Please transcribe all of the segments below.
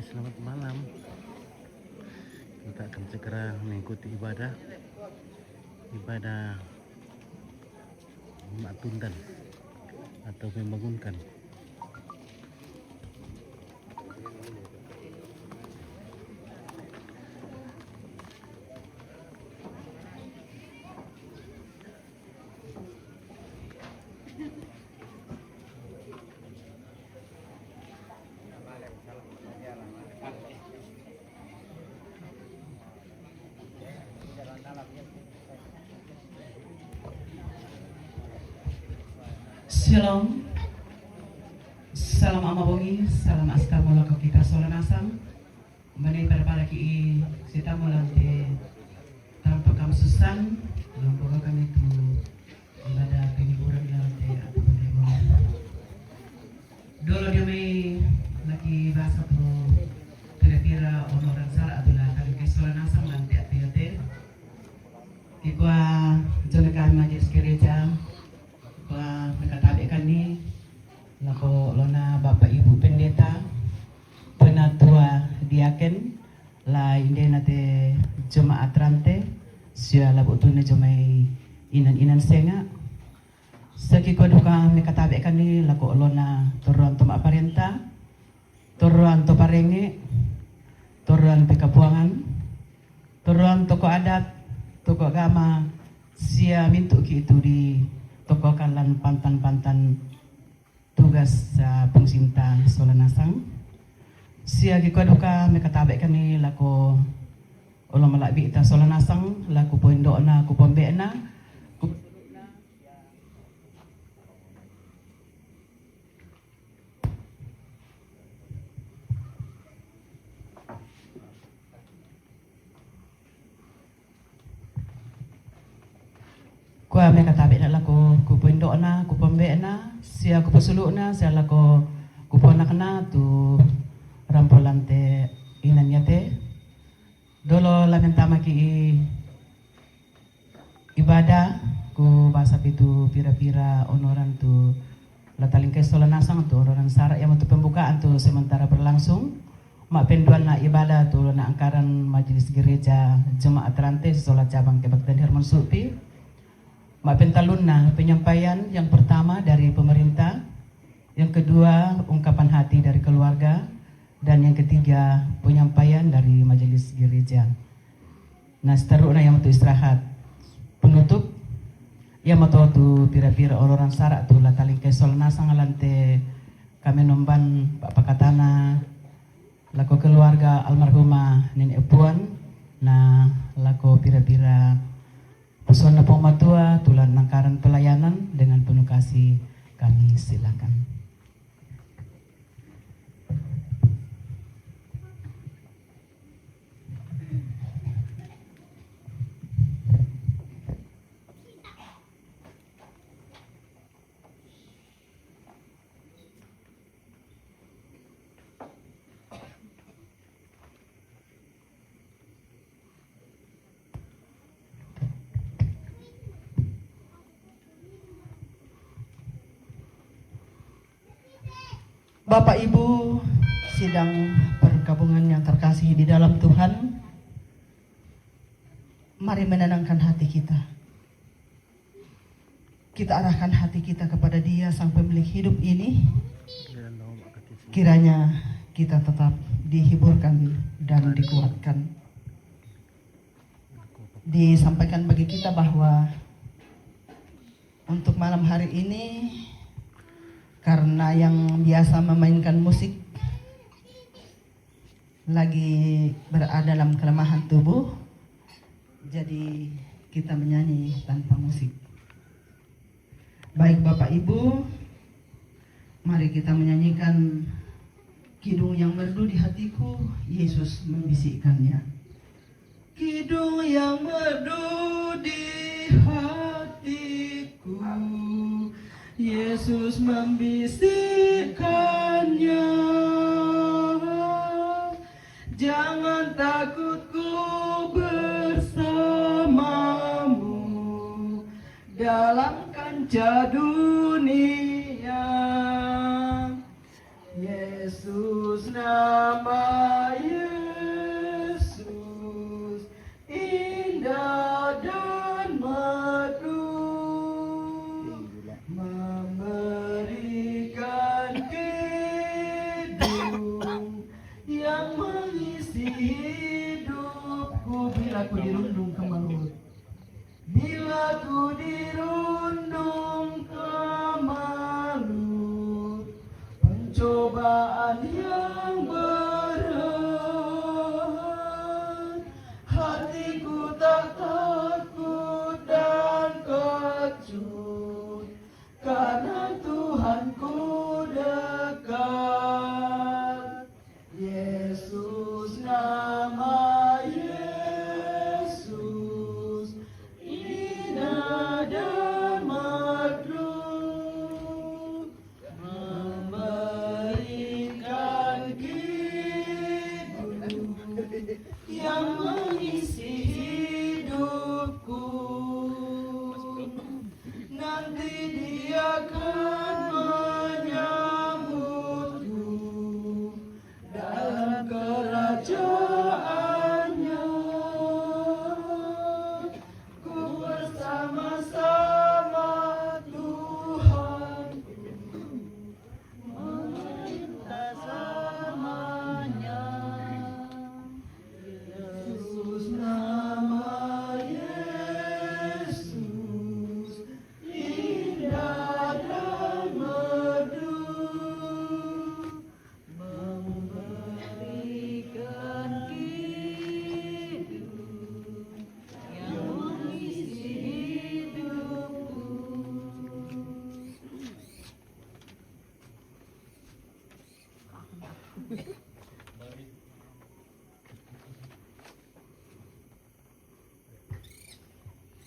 selamat malam. Kita akan segera mengikuti ibadah Matundan atau membangunkan. Shalom, salam amabongi, salam askar mula kau kita solanasang. Bani perbalaki sita mulante tanpa kamsusan, lampu kami itu ibadah penghiburan lante atau demo. Dolo dia mai lagi bahasa tu kira-kira orang sar adalah kali ke solanasang lante atau yote. Ikwa jonakan majlis gereja. Nakatabikan ni lako lona Bapak Ibu Pendeta penatua diaken la inde nate jemaat rante sia labu tune jomai inan senga saki koduka nakatabikan ni lako lona toruan to parenta toruan to parenge toruan pekapuangan toruan toko adat toko agama sia mintu ki itu di toko kalan pantan tugas sa pengsinta solanasang sia kikoduka mekatabe kani lako ulo malabi ita solanasang laku poindona ku pombena Kua mekatabe na lako kupuindo na kupombe na sia kupusulu na sia lako kuponak na tu rampolante inanyate dolo lamentama ki ibadah ku bahasa pitu pira-pira onoran tu latalingke solanasang tu orang sara yang untuk pembukaan tu sementara berlangsung mak penduan na ibadah tu na angkaran majelis gereja jemaat rante solat cabang Kebaktian Herman Supi. Mapentalun na penyampaian yang pertama dari pemerintah, yang kedua ungkapan hati dari keluarga, dan yang ketiga penyampaian dari majelis gereja. Nah seterusnya yang untuk istirahat penutup, yang mau tu pira-pira orang sarak tu lah taling kesol nasang alante kami nomban Pak Pakatana, lako keluarga almarhumah Nenek Puan, nah lako pira-pira pesona pematua tulan nangkaran pelayanan dengan penuh kasih kami silakan. Bapak Ibu sidang pergabungan yang terkasih di dalam Tuhan, mari menenangkan hati kita. Kita arahkan hati kita kepada Dia sang pemilik hidup ini. Kiranya kita tetap dihiburkan dan dikuatkan. Disampaikan bagi kita bahwa untuk malam hari ini, karena yang biasa memainkan musik lagi berada dalam kelemahan tubuh, jadi kita menyanyi tanpa musik. Baik Bapak Ibu, mari kita menyanyikan kidung yang merdu di hatiku, Yesus membisikkannya. Kidung yang merdu di hatiku, Yesus membisikkannya. Jangan takut, ku bersamamu dalam kancah dunia. Yesus nama yang mengisi hidupku bila ku dirundung ke maut. Bila ku dirundung ke maut, pencobaan yang berat, hatiku tak takut dan kecut, karena Tuhanku dekat. Yesus, nama Yesus, indah dan merdu, memberikan hidup yang mengisi hidupku. Nanti Dia akan menyambutku dalam kerajaannya. Ku bersama-sama Tuhan meminta samanya. Yesus, nama Yesus, indah dan merdu, memberikan hidup yang mengisi hidupku.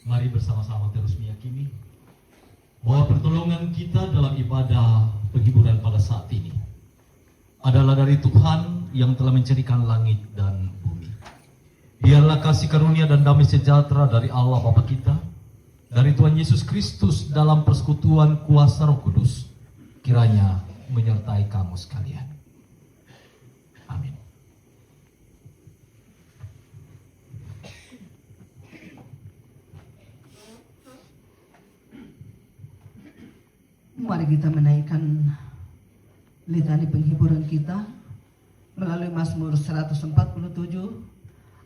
Mari bersama-sama terus meyakini bahwa pertolongan kita dalam ibadah penghiburan pada saat ini adalah dari Tuhan yang telah menciptakan langit dan bumi. Biarlah kasih karunia dan damai sejahtera dari Allah Bapa kita, dari Tuhan Yesus Kristus dalam persekutuan kuasa Roh Kudus, kiranya menyertai kamu sekalian. Amin. Mari kita menaikkan litani penghiburan kita melalui Mazmur 147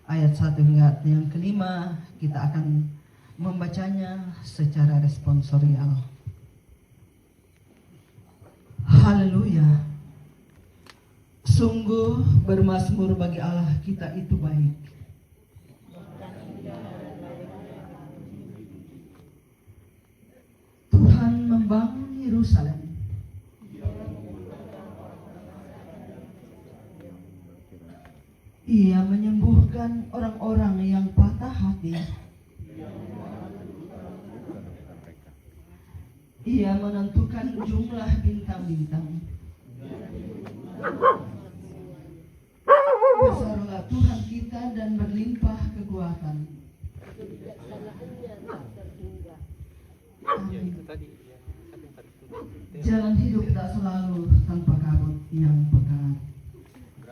ayat 1 hingga yang kelima. Kita akan membacanya secara responsorial. Haleluya. Sungguh bermazmur bagi Allah kita itu baik. Tuhan membangun Yerusalem. Ia menyembuhkan orang-orang yang patah hati. Ia menentukan jumlah bintang-bintang. Besarlah Tuhan kita dan berlimpah kekuatan. Amin. Jalan hidup tak selalu tanpa kabut yang pekat.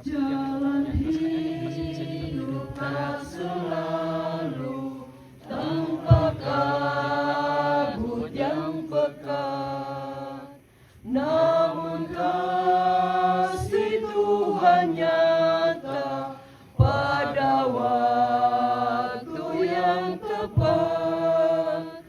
Jalan hidup tak selalu tanpa kabut yang pekat. Namun kasih Tuhan nyata pada waktu yang tepat.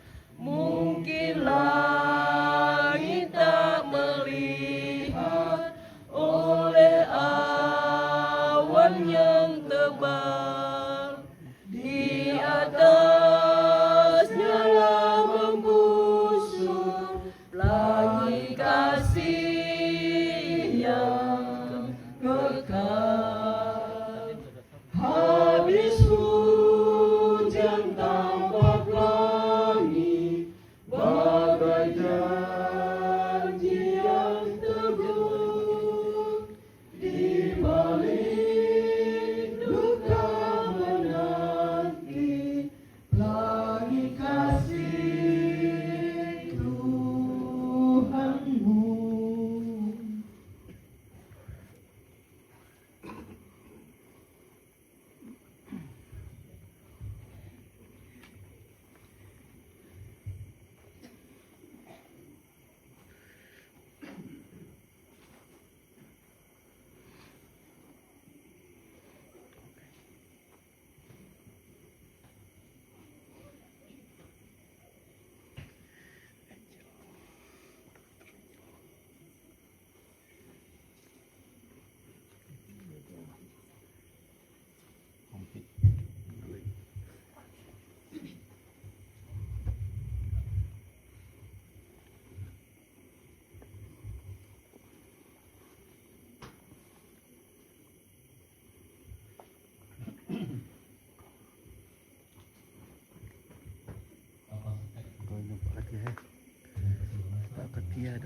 Mungkin langit tak melihat oleh awan yang tebal, di atasnya lah membusur pelangi kasih yang kekal. Habis hujan tampak langit bagai janji yang teguh. Di balik duka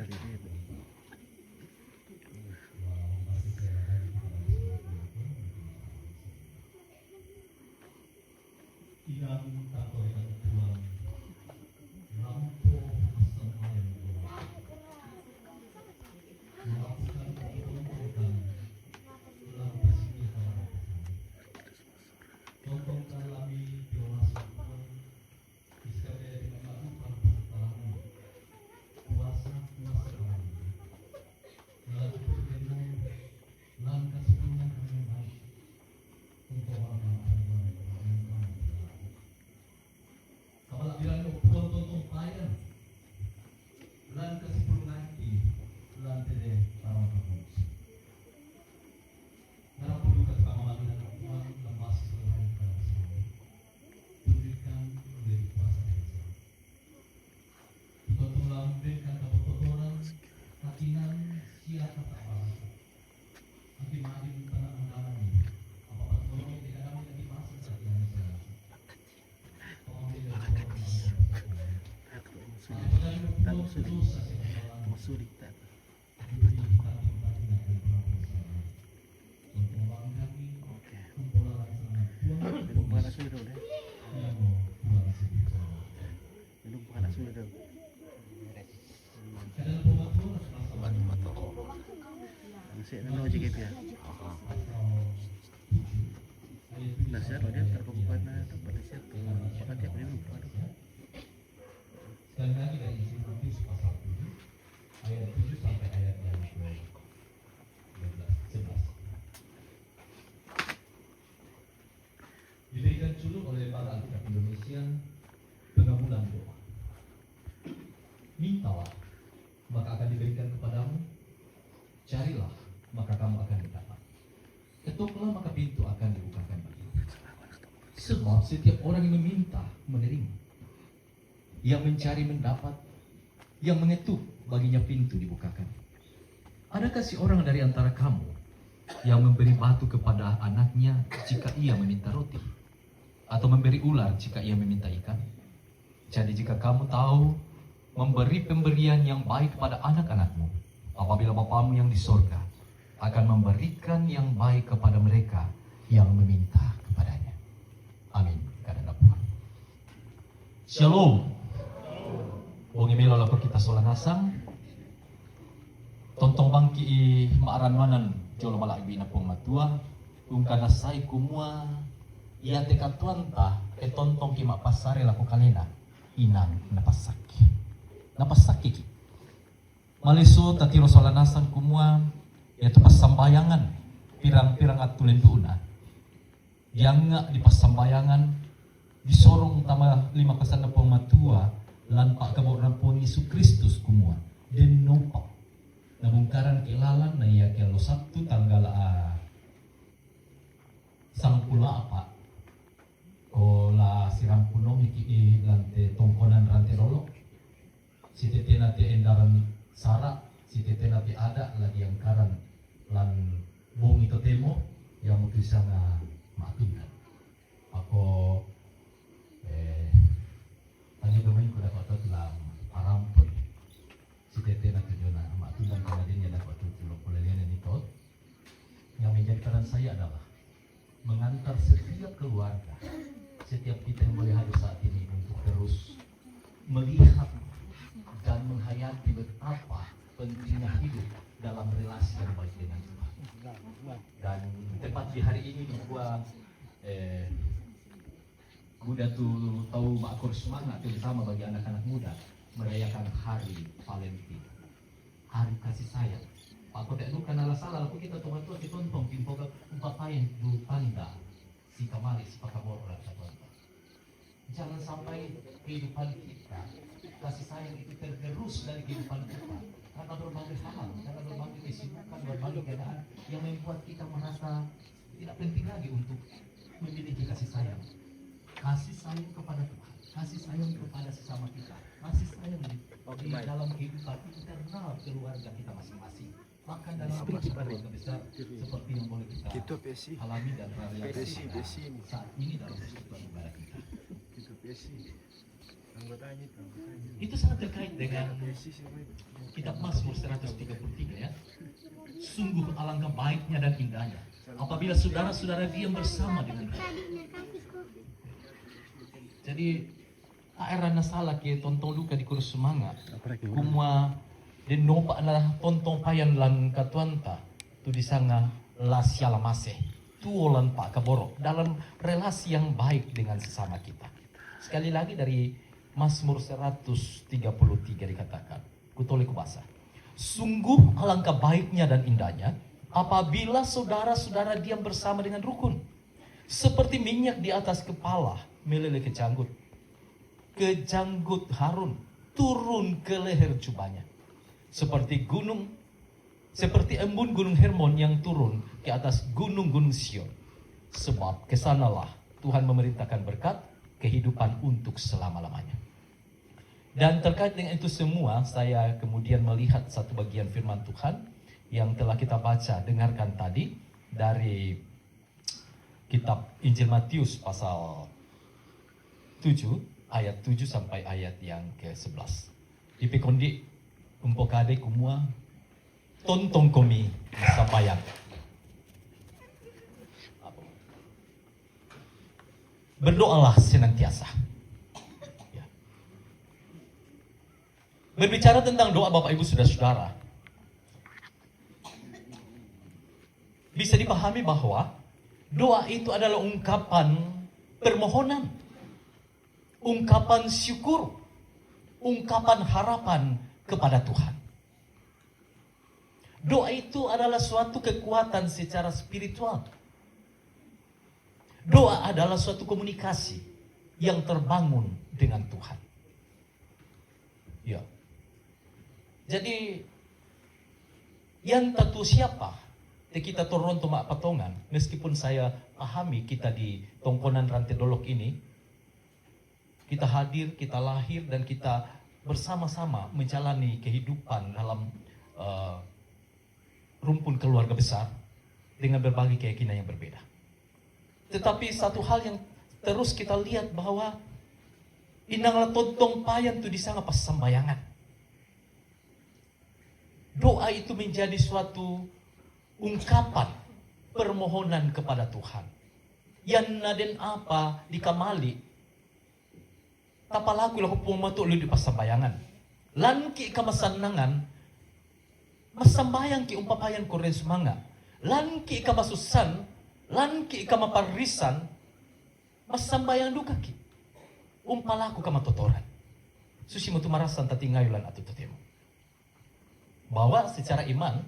kali dia. Sulit tak. Oke. Minum panas dulu deh. Minum panas dulu deh. Masih ada aja gitu ya. Nasihat lo dia terbuka na tempat nasihat tuh. Pakai tiap minum. Sekali lagi dari isi Matius pasal 7 ayat 7 sampai ayat yang 11. Diberikan judul oleh para Alkitab Indonesia pengabulan doa. Mintalah, maka akan diberikan kepadamu. Carilah, maka kamu akan mendapat. Ketuklah, maka pintu akan dibukakan bagimu. Sebab setiap orang yang meminta menerima, yang mencari mendapat, yang mengetuk baginya pintu dibukakan. Adakah si orang dari antara kamu yang memberi batu kepada anaknya jika ia meminta roti, atau memberi ular jika ia meminta ikan? Jadi jika kamu tahu memberi pemberian yang baik kepada anak-anakmu, apabila Bapamu yang di sorga akan memberikan yang baik kepada mereka yang meminta kepadanya. Amin. Karena Tuhan. Shalom. Bongi melo lapor kita solanasang. Tontong bangki i maaran manan jolo malak bina pong matua. Ungkana sai kumua ia tekat tuanta tontong ki mak pasare lapo kalena inang napasaki. Napasaki ki. Maliso tatiro solanasang kumua yaitu pasambayangan pirang-pirang atulen duuna. Yang di pasambayangan disorong tama 5 pesan na pong matua lan pak kaboran pun Yesus Kristus kumua den nopa nabungkaran kilalan na iya kelo Sabtu tanggal 10 apa o la siram punong iki lante tongkonan rante rolo si tete nate endaran sara si tete nate ada lagi yang karan lan bong ito temo yang mukisa nga matunan ako tadi domain ko dapat dalam parampun si tete na kejona matunan kanadin yang dapat tulong pelalian ini tot yang menjadi peran saya adalah mengantar setiap keluarga, setiap kita yang melihat saat ini untuk terus melihat dan menghayati betapa pentingnya hidup dalam relasi yang baik dengan Tuhan. Dan tepat di hari ini bahwa muda tuh tahu makor semangat terutama bagi anak-anak muda merayakan hari Valentine, hari kasih sayang. Aku tak luka nala salah, aku kita tua-tua ditontong timpoga umpapayan du tanda si kamari si pakamora tonton. Jangan sampai kehidupan kita kasih sayang itu tergerus dari kehidupan kita karena berbagai hal, karena berbagai kesibukan, berbagai keadaan yang membuat kita merasa tidak penting lagi untuk memiliki kasih sayang. Kasih sayang kepada Tuhan, kasih sayang kepada sesama kita, kasih sayang di dalam kehidupan internal keluarga kita masing-masing. Bahkan dalam kehidupan besar seperti yang boleh kita alami dan realisasi saat ini dalam kehidupan ibadah kita. Itu sangat terkait dengan kitab Mazmur 133 ya. Sungguh alangkah baiknya dan indahnya apabila saudara-saudara diam bersama dengan dia. Jadi era nasalah ke tontong luka di kurus semangat. Kumwa den nopa na tontong payan lan katuanta tu di sana la siala maseh. Tuolan pak kaborok dalam relasi yang baik dengan sesama kita. Sekali lagi dari Mazmur 133 dikatakan, kutoleh kubasa. Sungguh alangkah baiknya dan indahnya apabila saudara-saudara diam bersama dengan rukun. Seperti minyak di atas kepala meleleh ke janggut Harun turun ke leher jubahnya. Seperti embun gunung Hermon yang turun ke atas gunung-gunung Sion. Sebab kesanalah Tuhan memerintahkan berkat kehidupan untuk selama-lamanya. Dan terkait dengan itu semua, saya kemudian melihat satu bagian firman Tuhan yang telah kita baca, dengarkan tadi dari kitab Injil Matius pasal 7, ayat 7 sampai ayat yang ke-11. Ipikondi umpokade kumua tontong komi sabayang. Berdoalah senantiasa. Berbicara tentang doa Bapak Ibu Saudara-saudara, bisa dipahami bahwa doa itu adalah ungkapan permohonan, ungkapan syukur, ungkapan harapan kepada Tuhan. Doa itu adalah suatu kekuatan secara spiritual. Doa adalah suatu komunikasi yang terbangun dengan Tuhan. Ya. Jadi yang tentu siapa kita turun tomak patongan, meskipun saya pahami kita di tongkonan rantai dolok ini, kita hadir, kita lahir dan kita bersama-sama menjalani kehidupan dalam rumpun keluarga besar dengan berbagai keyakinan yang berbeda. Tetapi satu hal yang terus kita lihat bahwa inanglah tontong payan tu di sana pas sembayangan. Doa itu menjadi suatu ungkapan permohonan kepada Tuhan. Yang naden apa dikamali, tapalaku laku pumatuk lu di pas sembayangan. Lanki kamasanangan, masambayang ki umpapayan koren sumanga. Lanki kamasusan, lanki kamaparisan, masambayang duka ki. Umpalaku kamatotoran. Susi mo tumarasan tatingayulan atau tatemo. Bahwa secara iman,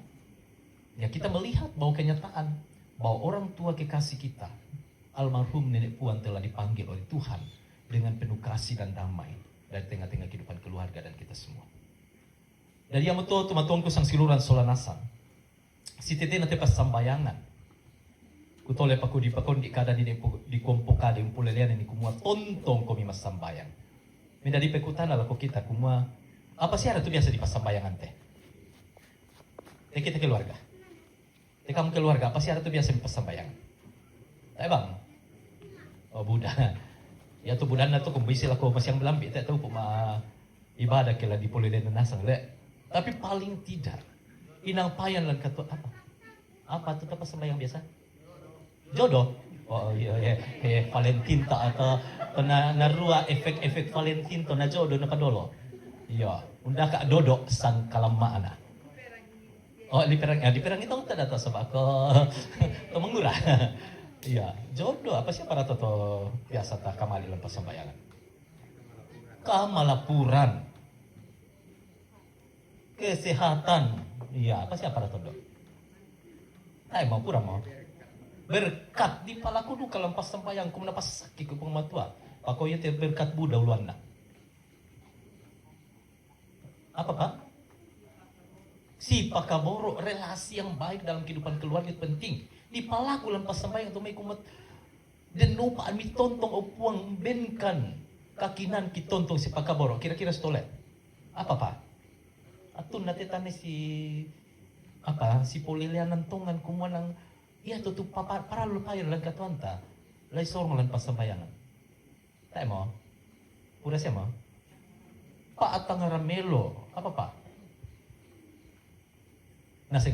ya kita melihat bahwa kenyataan bahwa orang tua kekasih kita, almarhum nenek puan telah dipanggil oleh Tuhan dengan penuh kasih dan damai dari tengah-tengah kehidupan keluarga dan kita semua. Dari yang betul tumatuangku sang siluran solanasan, si tete na tepas sambayangan. Kutole paku di kada di kompokade umpulelean ini kumua tontong komi mas sambayang. Mindadi pekutan ala ko kita kumua apa sih ada tu biasa di pas sambayangan teh? Kita keluarga. Kamu keluarga apa sih ada tu biasa di pas sambayangan? Bang. Oh Buddha. Ya tu Buddha na tu kumbisi lah ko masyang belambi tak tahu kuma ibadah kela di polelen nasang le. Tapi paling tidak inang payan lan katu apa? Apa tu pas sambayang biasa? Jodoh. Oh iya Valentine tak atau narua efek Valentine to na jodoh na kadolo. Iya, unda ka dodok sang kalama ana. Oh di perang itu tak datang sebab ke mengurah. Iya, jodoh apa sih para toto biasa tak kamali lempas sembayangan. Kamalapuran. Kesehatan. Iya, apa sih para toto? Mau pura mau. Berkat di palaku du kalau pas sembahyang ku menapas sakit ku pengmatua. Pakoy te berkat Buddha uluan na. Apa Pak? Si pakaboro relasi yang baik dalam kehidupan keluarga itu penting. Di palaku lempas sembahyang tu may kumat den lupa mi tontong opuang benkan kakinan ki tontong si pakaboro. Kira-kira stole. Apa Pak? Atun natetane si polilian nantongan kumuan ng iya tutup para lupayan lang katuanta. Lay sorong lang pas sembayangan. Tayo mo? Pura siya mo? Pak Atangaramelo. Apa Pak? Nasi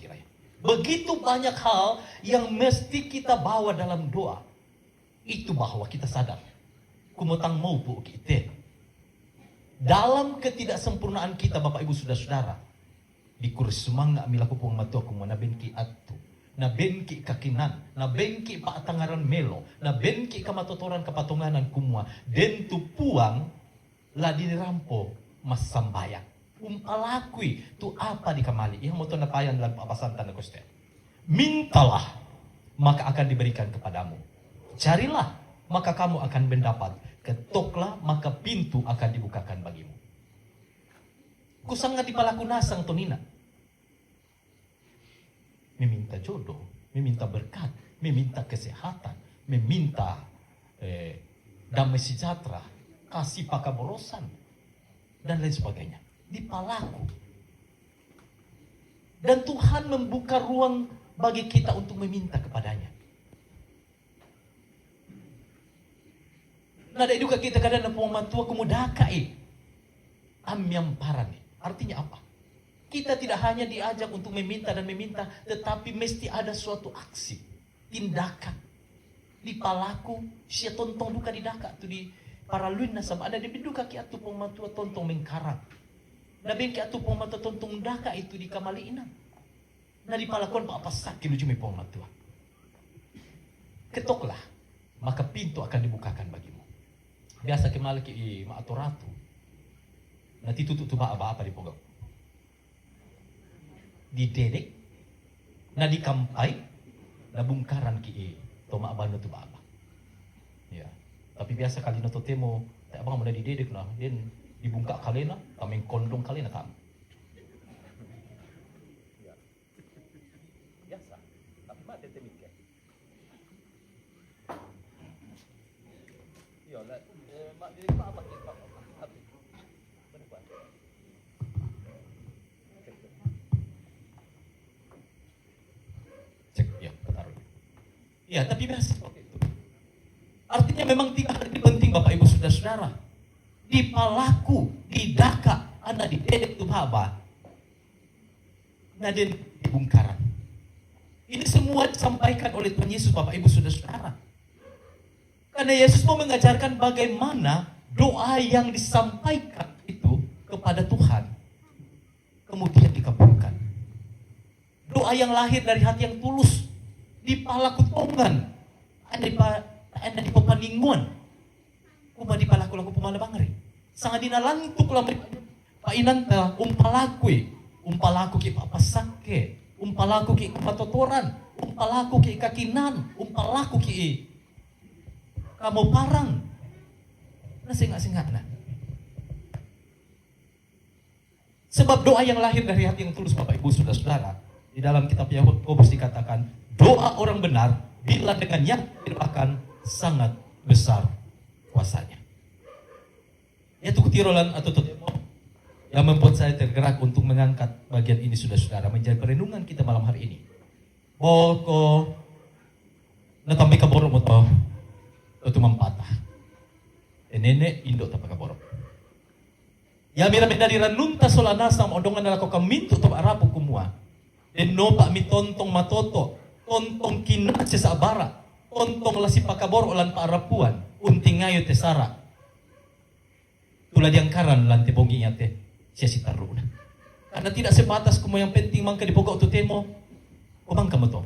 kiranya. Begitu banyak hal yang mesti kita bawa dalam doa. Itu bahwa kita sadar. Kumutang mau bu kita. Dalam ketidaksempurnaan kita Bapak Ibu Saudara-saudara. Di kursi semangga milaku pung matua kumua na benki atu. Na benki kakinan. Na benki pa atangaran melo. Na benki kamatotoran kapatunganan kumua. Den tu puang la dinirampo mas sambayang. Alakui tu apa di kamali. Yang moto na payan dalam papasan tanda Gusti. Mintalah maka akan diberikan kepadamu. Carilah maka kamu akan mendapat. Ketoklah maka pintu akan dibukakan bagimu. Kusangga di palaku nasang tonina. Meminta jodoh, meminta berkat, meminta kesehatan, meminta damai sejahtera, kasih pakaborosan, dan lain sebagainya. Di palaku. Dan Tuhan membuka ruang bagi kita untuk meminta kepadanya. Nada juga kita kadang na pumatua kumudakai. Amyam parani. Artinya apa? Kita tidak hanya diajak untuk meminta dan meminta, tetapi mesti ada suatu aksi, tindakan. Di palaku, siya tontong duka di daka tu di paraluin na sama ada di biduka ki atu pumatua tontong mengkarang. Na bengki atu pumatua tontong daka itu di kamaliinan. Na di palakuan pa apa sakit lucu may pumatua. Ketoklah, maka pintu akan dibukakan bagimu. Biasa kemali ki maaturatu. Nanti tutup apa di pogok. Didedek, na dikampai, na bungkaran ki toma abano tu baba. Ya, tapi biasa kali na totemo, tak abang muna didedek na, then dibungka kalena, kaming kondong kalena kam. Ya. Biasa, tapi mati temike. Yo, lah, mak diri apa kita? Ya, tapi biasa seperti itu. Artinya memang tidak ada penting Bapak Ibu Saudara-saudara. Di palaku, di daka, anda di dedek tu baba. Naden di bungkaran. Ini semua disampaikan oleh Tuhan Yesus Bapak Ibu Saudara-saudara. Karena Yesus mau mengajarkan bagaimana doa yang disampaikan itu kepada Tuhan kemudian dikabulkan. Doa yang lahir dari hati yang tulus. Di palaku tongan, ada di papaninguan, kuma di palaku laku pumala bangri. Sangat dinalantuk lah pa inanta umpalaku ki papasake, umpalaku ki kapatotoran, umpalaku ki kakinan, umpalaku ki kamu parang. Nasingak-singak na. Sebab doa yang lahir dari hati yang tulus Bapak Ibu Saudara-saudara, di dalam kitab Yakobus dikatakan doa orang benar bila dengannya akan sangat besar kuasanya. Yaitu kutirolan atau tutemo yang membuat saya tergerak untuk mengangkat bagian ini saudara-saudara menjadi perenungan kita malam hari ini. Boko natambi kaborok mo to itu mempatah. Nenek indo tapa kaborok. Ya mira dari ranunta solanasa odongan nalako kaminto to arapo kumua. Eno pa mitontong matoto. Tontong kinat sa abara, tontong lasi pakabor ulan paarapuan, unting ngayo te sara. Tulad yang karan lan te bongi te siya si taruna. Karena tidak sebatas kumo yang penting mangka dipogok tu temo, kumang kamoto.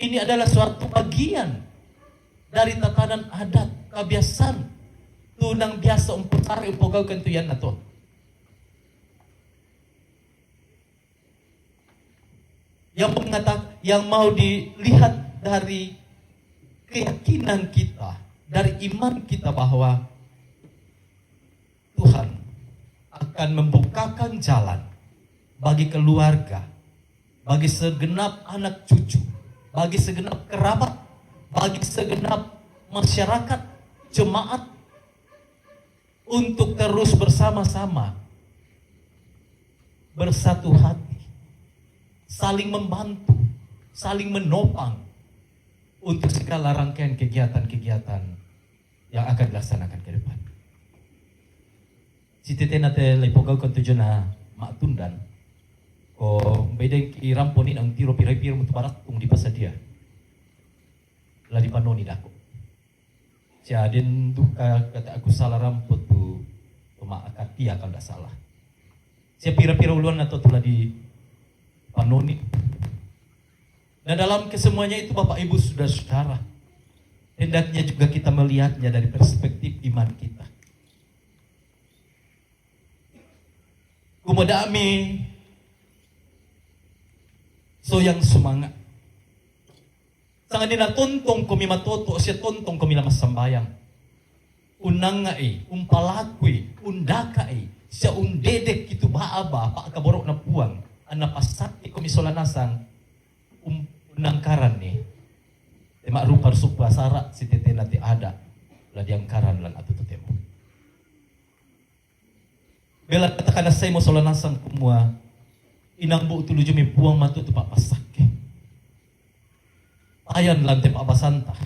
Ini adalah suatu bagian dari tatanan adat, kebiasaan, tunang biasa umputari upogau kentuyan na to. Yang mau dilihat dari keyakinan kita, dari iman kita bahwa Tuhan akan membukakan jalan bagi keluarga, bagi segenap anak cucu, bagi segenap kerabat, bagi segenap masyarakat, jemaat untuk terus bersama-sama bersatu hati, saling membantu, saling menopang untuk segala rangkaian kegiatan-kegiatan yang akan dilaksanakan ke depan. si tetena te lepogau kan tujuan na mak tundan. Ko beda iramponin ang tiro pirai-piro mutu baratung di pasadia. La di panoni dako. Si aden duka kata aku salah ramput tu mak akatia kalau tidak salah. Si pira-pira uluan atau telah di panoni. Dan dalam kesemuanya itu Bapak Ibu saudara, hendaknya juga kita melihatnya dari perspektif iman kita. Kumadami so yang semangat. Sangat dina tontong kami matoto siya tontong kami lamas sambayang. Unang nga umpalakwi, undaka siya undedek itu baaba, pak kaborok na puang, ana pasati kami solanasang unangkaran ni. Tema rupa supa sara si tete nati ada, la diangkaran lan atu temo. Bela katakan saya mo solanasang kumua, inang bu tuluju mi puang matu tu pak pasake. Ayan lan tema abasanta.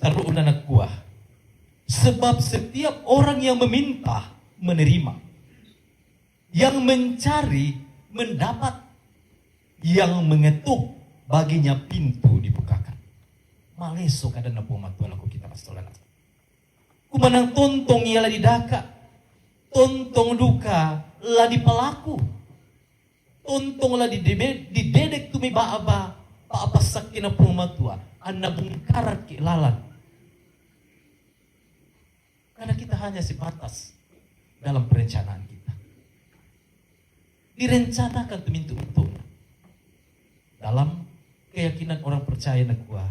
Taruh unanak kuah. Sebab setiap orang yang meminta, menerima. Yang mencari, mendapat. Yang mengetuk, baginya pintu dibukakan. Maleso kada na pumatuan ako kita pastolan. Kumanang tontong ialah didaka. Tontong duka lah di pelaku. Tontong lah didedek tumi baaba. Paapasak kina pumatuan. Anna bungkarat kilalan. Karena kita hanya sebatas dalam perencanaan kita. Direncanakan tumintu-untung. Dalam keyakinan orang percaya negua,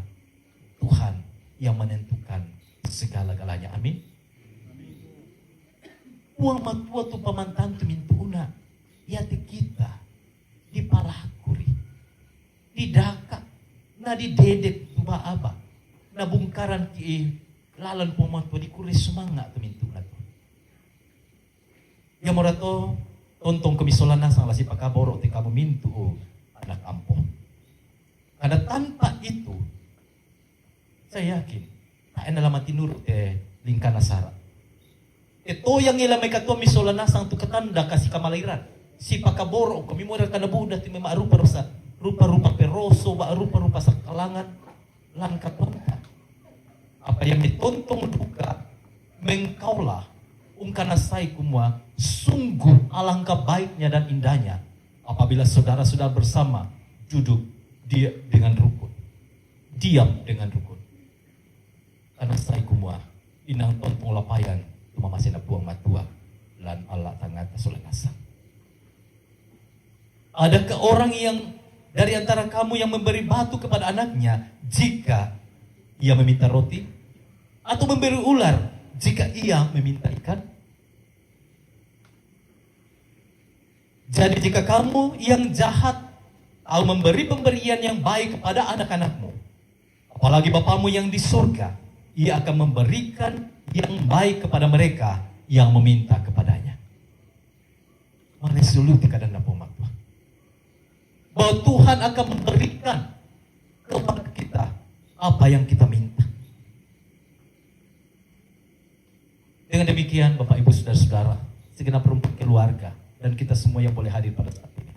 Tuhan yang menentukan segala-galanya. Amin. Puang matua tu pamantan tumintu-una. Yati kita dipalakuri. Didaka. Na didedek tu baaba. Na bungkaran ki lalan pumatua di kuris semangat tumintunan. Ya morato tontong kemisolan nasang lasi pakaboro te kamu mintu anak ampun. Karena tanpa itu saya yakin tak enak mati nurut lingkan nasara. Ito yang ilamay katua misolan nasang tu ketanda kasih kamaliran. Si pakaboro kami mo kana budak ti rupa-rupa peroso rupa-rupa sakalangan lan katwanta. Apa yang ditontong duka mengkaulah ungkana say kumwa sungguh alangkah baiknya dan indahnya apabila saudara-saudara bersama duduk dia dengan rukun, diam dengan rukun. Karena say kumwa inang tontong lapayan cuma masih na buang matua lan Allah tangan solanasang. Adakah orang yang dari antara kamu yang memberi batu kepada anaknya jika ia meminta roti? Atau memberi ular jika ia meminta ikan? Jadi jika kamu yang jahat tahu memberi pemberian yang baik kepada anak-anakmu, apalagi Bapamu yang di surga, ia akan memberikan yang baik kepada mereka yang meminta kepadanya. Meresoluti kadang napomakwa. Bahwa Tuhan akan memberikan kepada kita apa yang kita minta. Dengan demikian Bapak Ibu Saudara-saudara, segenap rumput keluarga dan kita semua yang boleh hadir pada saat ini.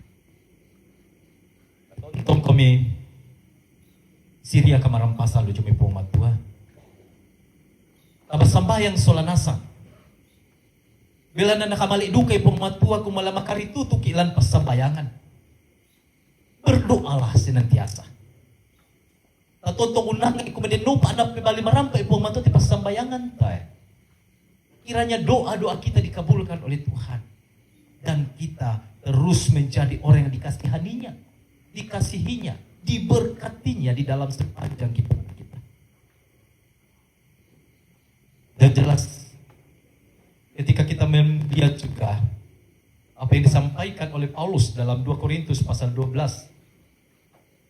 Untung kami Siria kamarampasan lu cumi pomat tua. Aba sambayang solanasa. Bila na nakamali dukay pomat tua kumala makaritu tukilan pas sambayangan. Berdoalah senantiasa. Tatontong unang kemudian nupa na pibali marampai pomat tua ti pas sambayangan tayo. Kiranya doa-doa kita dikabulkan oleh Tuhan. Dan kita terus menjadi orang yang dikasihaninya. Dikasihinya. Diberkatinya di dalam sepanjang kehidupan kita. Dan jelas ketika kita melihat juga apa yang disampaikan oleh Paulus dalam 2 Korintus pasal 12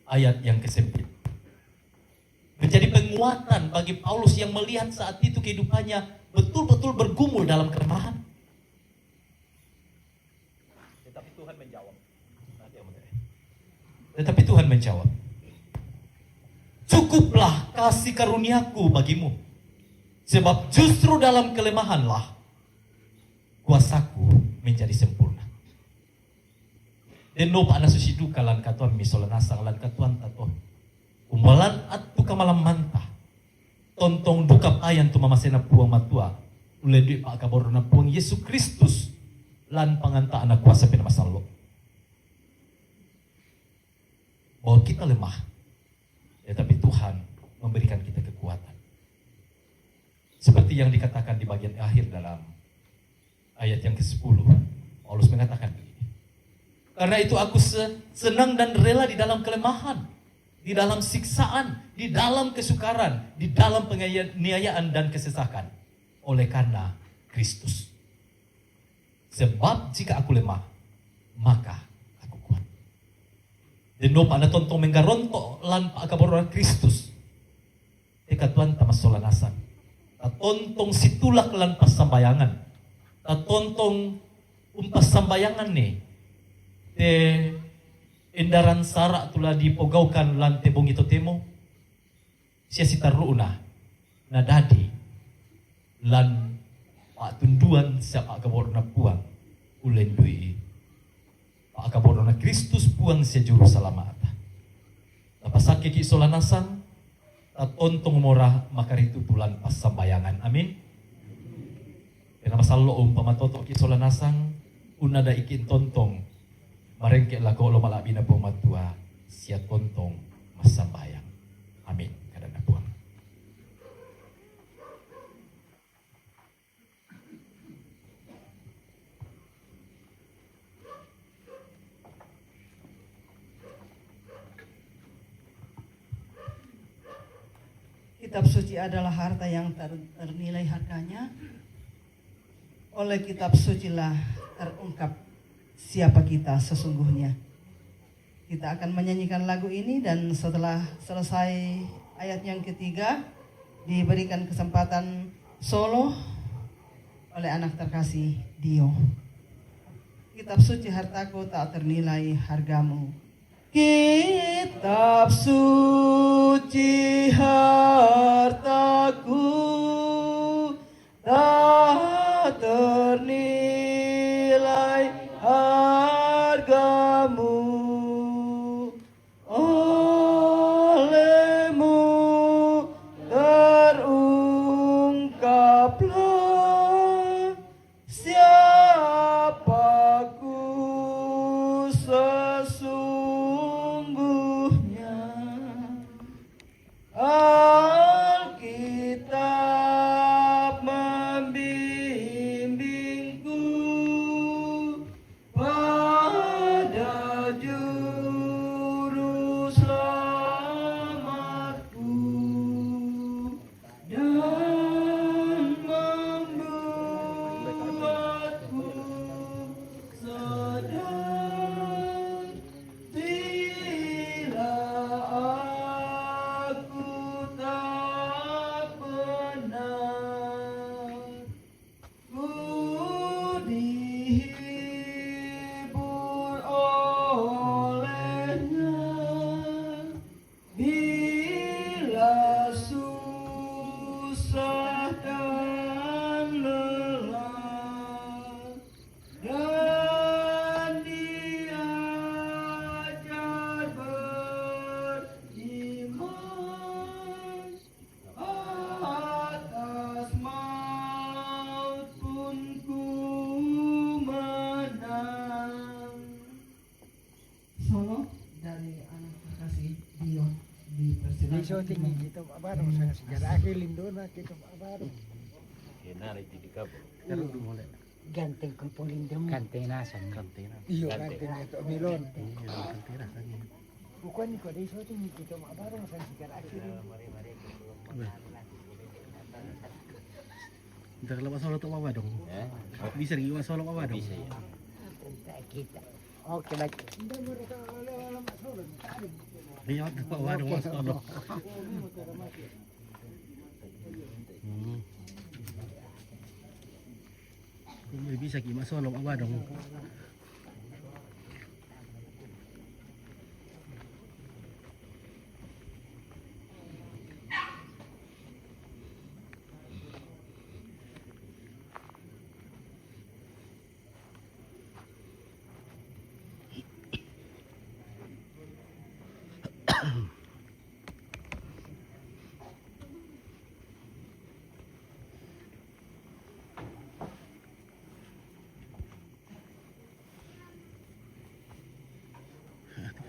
ayat yang ke-9. Menjadi penguatan bagi Paulus yang melihat saat itu kehidupannya betul-betul bergumul dalam kelemahan. Tetapi Tuhan menjawab. Cukuplah kasih karuniaku bagimu. Sebab justru dalam kelemahanlah kuasaku menjadi sempurna. Dan no pa na susiduka lan katuan misolanasang lan katuan tato. Umbalan at tu kamalam manta. Tontong dukap ayan tu mamasena puang matua. Ule di pa kabor na puang Yesus Kristus lan pangantaan na kuasa pinamasalo. Bahwa kita lemah, tetapi Tuhan memberikan kita kekuatan. Seperti yang dikatakan di bagian akhir dalam ayat yang ke-10, Paulus mengatakan begini. Karena itu aku senang dan rela di dalam kelemahan, di dalam siksaan, di dalam kesukaran, di dalam penganiayaan dan kesesakan. Oleh karena Kristus. Sebab jika aku lemah, maka aku kuat. Dan no pada tontong menggaronto lan pakaborora Kristus. Eka Tuhan tamassolanasan. Tontong situlak lan pasambayangan. Tontong umpasambayangan nih. Te endaran sara tula dipogaukan lan tebong itu temo. Sia sitaruna nadadi lan patunduan sa pakaborona puang ulen dui pakaborona Kristus puang sia juru salamata. Tapasake ki solanasan tontong mora makaritu tulan pasambayangan. Amin. Kena masallo pamatoto ki solanasang unada ikin tontong marengke lako lo malabi na pumatua sia tontong masambayang. Amin. Kadang puang. Kitab suci adalah harta yang ternilai harganya. Oleh kitab sucilah terungkap siapa kita sesungguhnya. Kita akan menyanyikan lagu ini dan setelah selesai ayat yang ketiga diberikan kesempatan solo oleh anak terkasih Dio. Kitab suci hartaku tak ternilai hargamu. Kitab suci hartaku tak ternilai hargamu. Olehmu terungkaplah siapaku sesungguhnya. Alkitab membimbingku pada juru selamatku dan membuatku sadar bila aku tak benar. Ku dihibur olehnya bila susah dan lelah, dan diajar beriman atas maut pun ku menang. Solo dari anak terkasih Dio Di shooting kita Pak Barong sa sejarah akhir lindona kita Pak Barong. Pero dumulay. Ganteng ko po lindom. Kantenasan. Kantena. Iyo ganteng ito milon. Kantera lagi. Bukan ko di shooting kita Pak Barong sa sejarah akhir. Kita kalau solo tu apa dong? Bisa lagi solo apa dong? Bisa ya. Kita. Oke baik. Dia apa apa dong solo? Bisa lagi solo apa dong?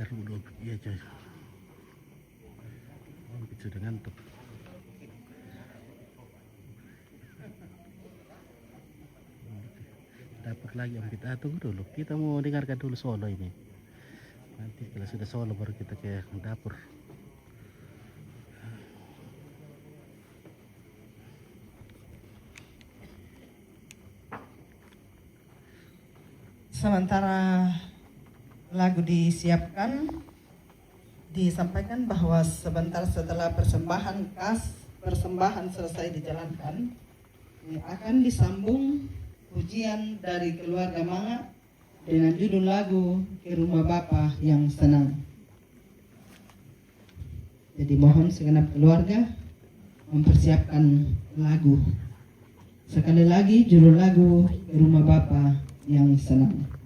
Ntar dulu, iya coy. Sudah ngantuk. Dapat lagi om kita, tunggu dulu. Kita mau dengarkan dulu solo ini. Nanti kalau sudah solo baru kita ke dapur. Sementara lagu disiapkan, disampaikan bahwa sebentar setelah persembahan selesai dijalankan, akan disambung pujian dari keluarga Manga dengan judul lagu Ke Rumah Bapa yang Senang. Jadi mohon segenap keluarga mempersiapkan lagu. Sekali lagi judul lagu Ke Rumah Bapa yang Senang.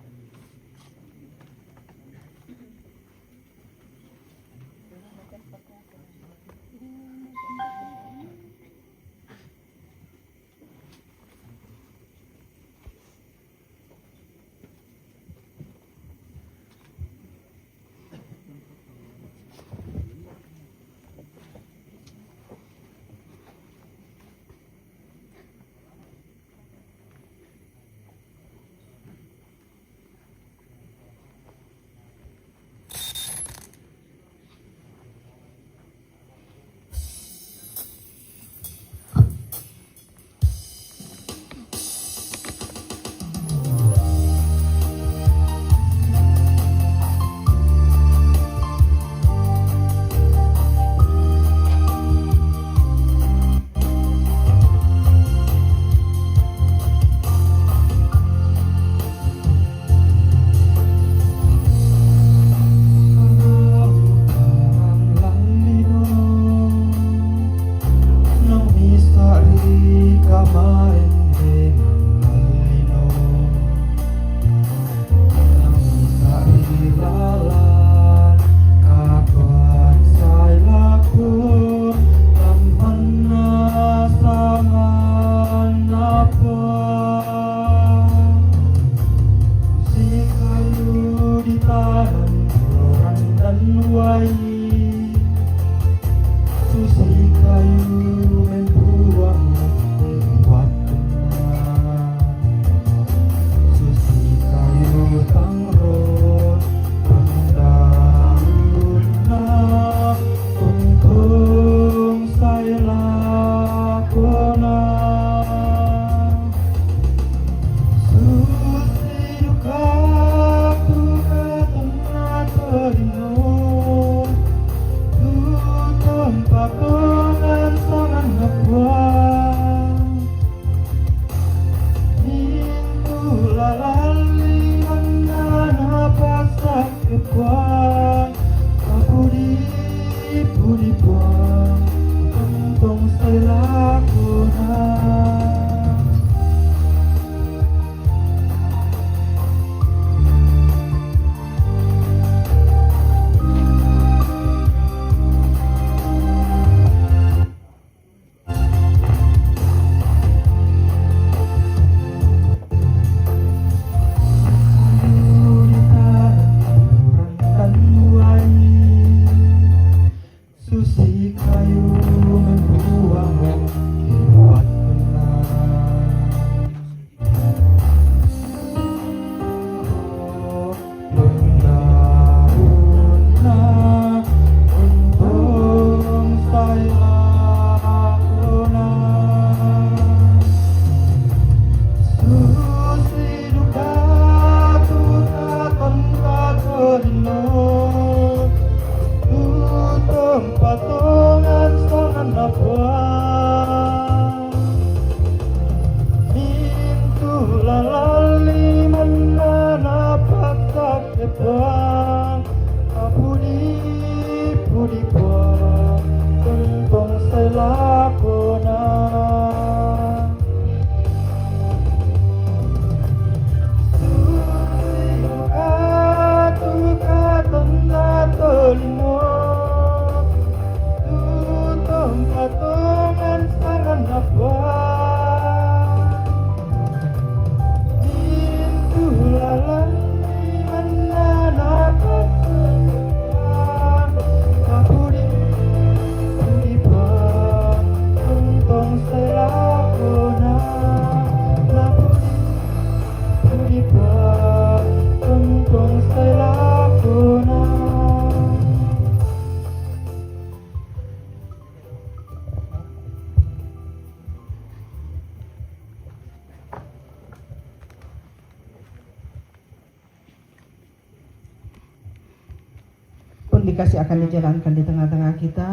publikasi akan dijalankan di tengah-tengah kita.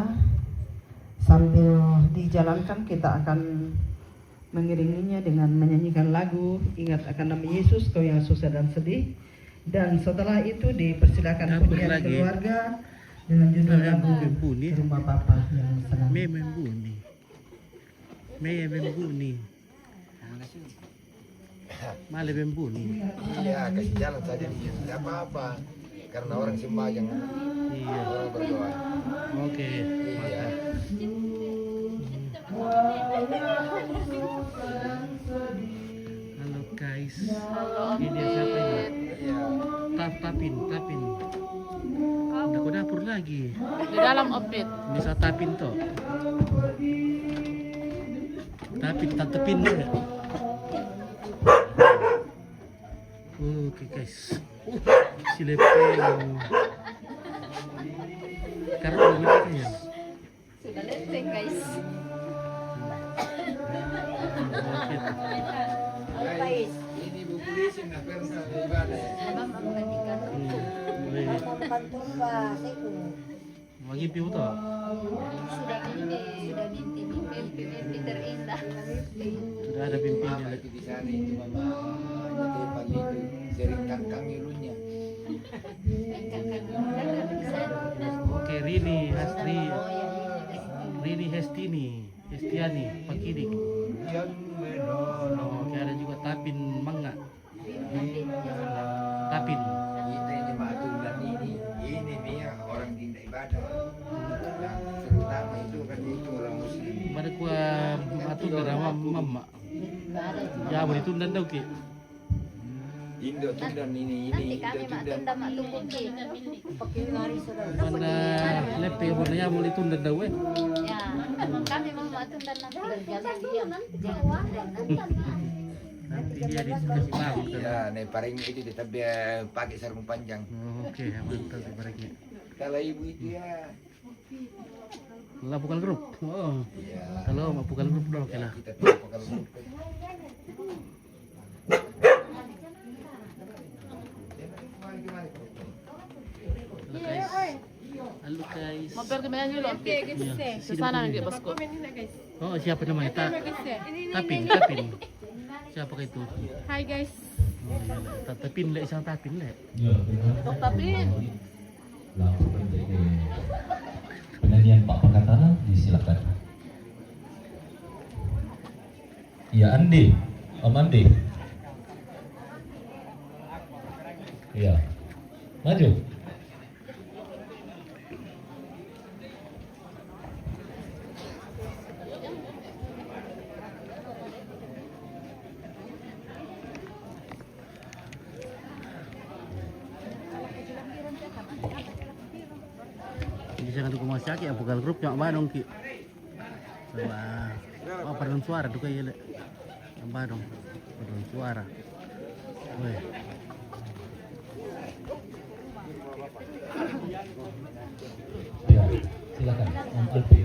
Sambil dijalankan kita akan mengiringinya dengan menyanyikan lagu Ingat akan nama Yesus Kau yang susah dan sedih. Dan setelah itu dipersilakan pujian keluarga dengan judul lagu Di Rumah Bapa yang Senang. Membuni. Male membuni. Iya, kasih jalan saja dia. Tidak apa-apa. Karena orang sembahyang, Iya. orang berdoa. Oke. Iya. Halo guys. Ini siapa ini? Iya. Tapin. Udah ke dapur lagi. Di dalam update. Bisa tapin toh. Tapin tantepin ya. Oke guys. Si lepeng. Karena begitu ya. Sudah lenteng guys. Ini buku leasing na persa di ibadah. Mangimpi mo to. Sudah mimpi terindah. Sudah ada pimpinnya. Lagi di sana itu mama. Depan itu sering kangkang ilunya. Oke, Rini Hestiani, Pakidik. Yang menolong. Oke, ada juga Tapin Mangga. Tapin. Kita ini matulan ini dia orang tindak ibadah. Yang terutama itu kan itu orang muslim. Mana gua atur dari mama. Ya, boleh tunda daw ki. Indo tundan ini Nanti kami Indo mak tundan. tunda mak tunggu ki. Mana lepe boleh ya boleh tunda daw eh. Ya, kami mau mak tunda nanti. Jangan Nanti dia dikasih maaf. Ya, nih paling itu tetap dia pakai sarung panjang. Oke, mantap ibaratnya. Kalau ibu itu ya, Lah bukan grup. Oh. ya Kalau bukan grup dong, oke lah. kita tahu kalau Halo guys. Mampir ke mana dulu? Iya. Ke sana nanti bosku. Oh, siapa namanya? Tapin. Siapa itu? Hai guys. Tapin le, isang tapin le. Ya, Oh, tapi langsung untuk penyanyian Pak Pakatana disilakan. Ya, Andi, Om Andi. Iya, maju. Bisa kan aku masih aki, bukan grup yang badong ki. Wah, oh paduan suara tuh kayak le. Yang badong, paduan suara. Weh. Ya, silakan Om Alfi.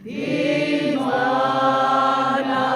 Di mana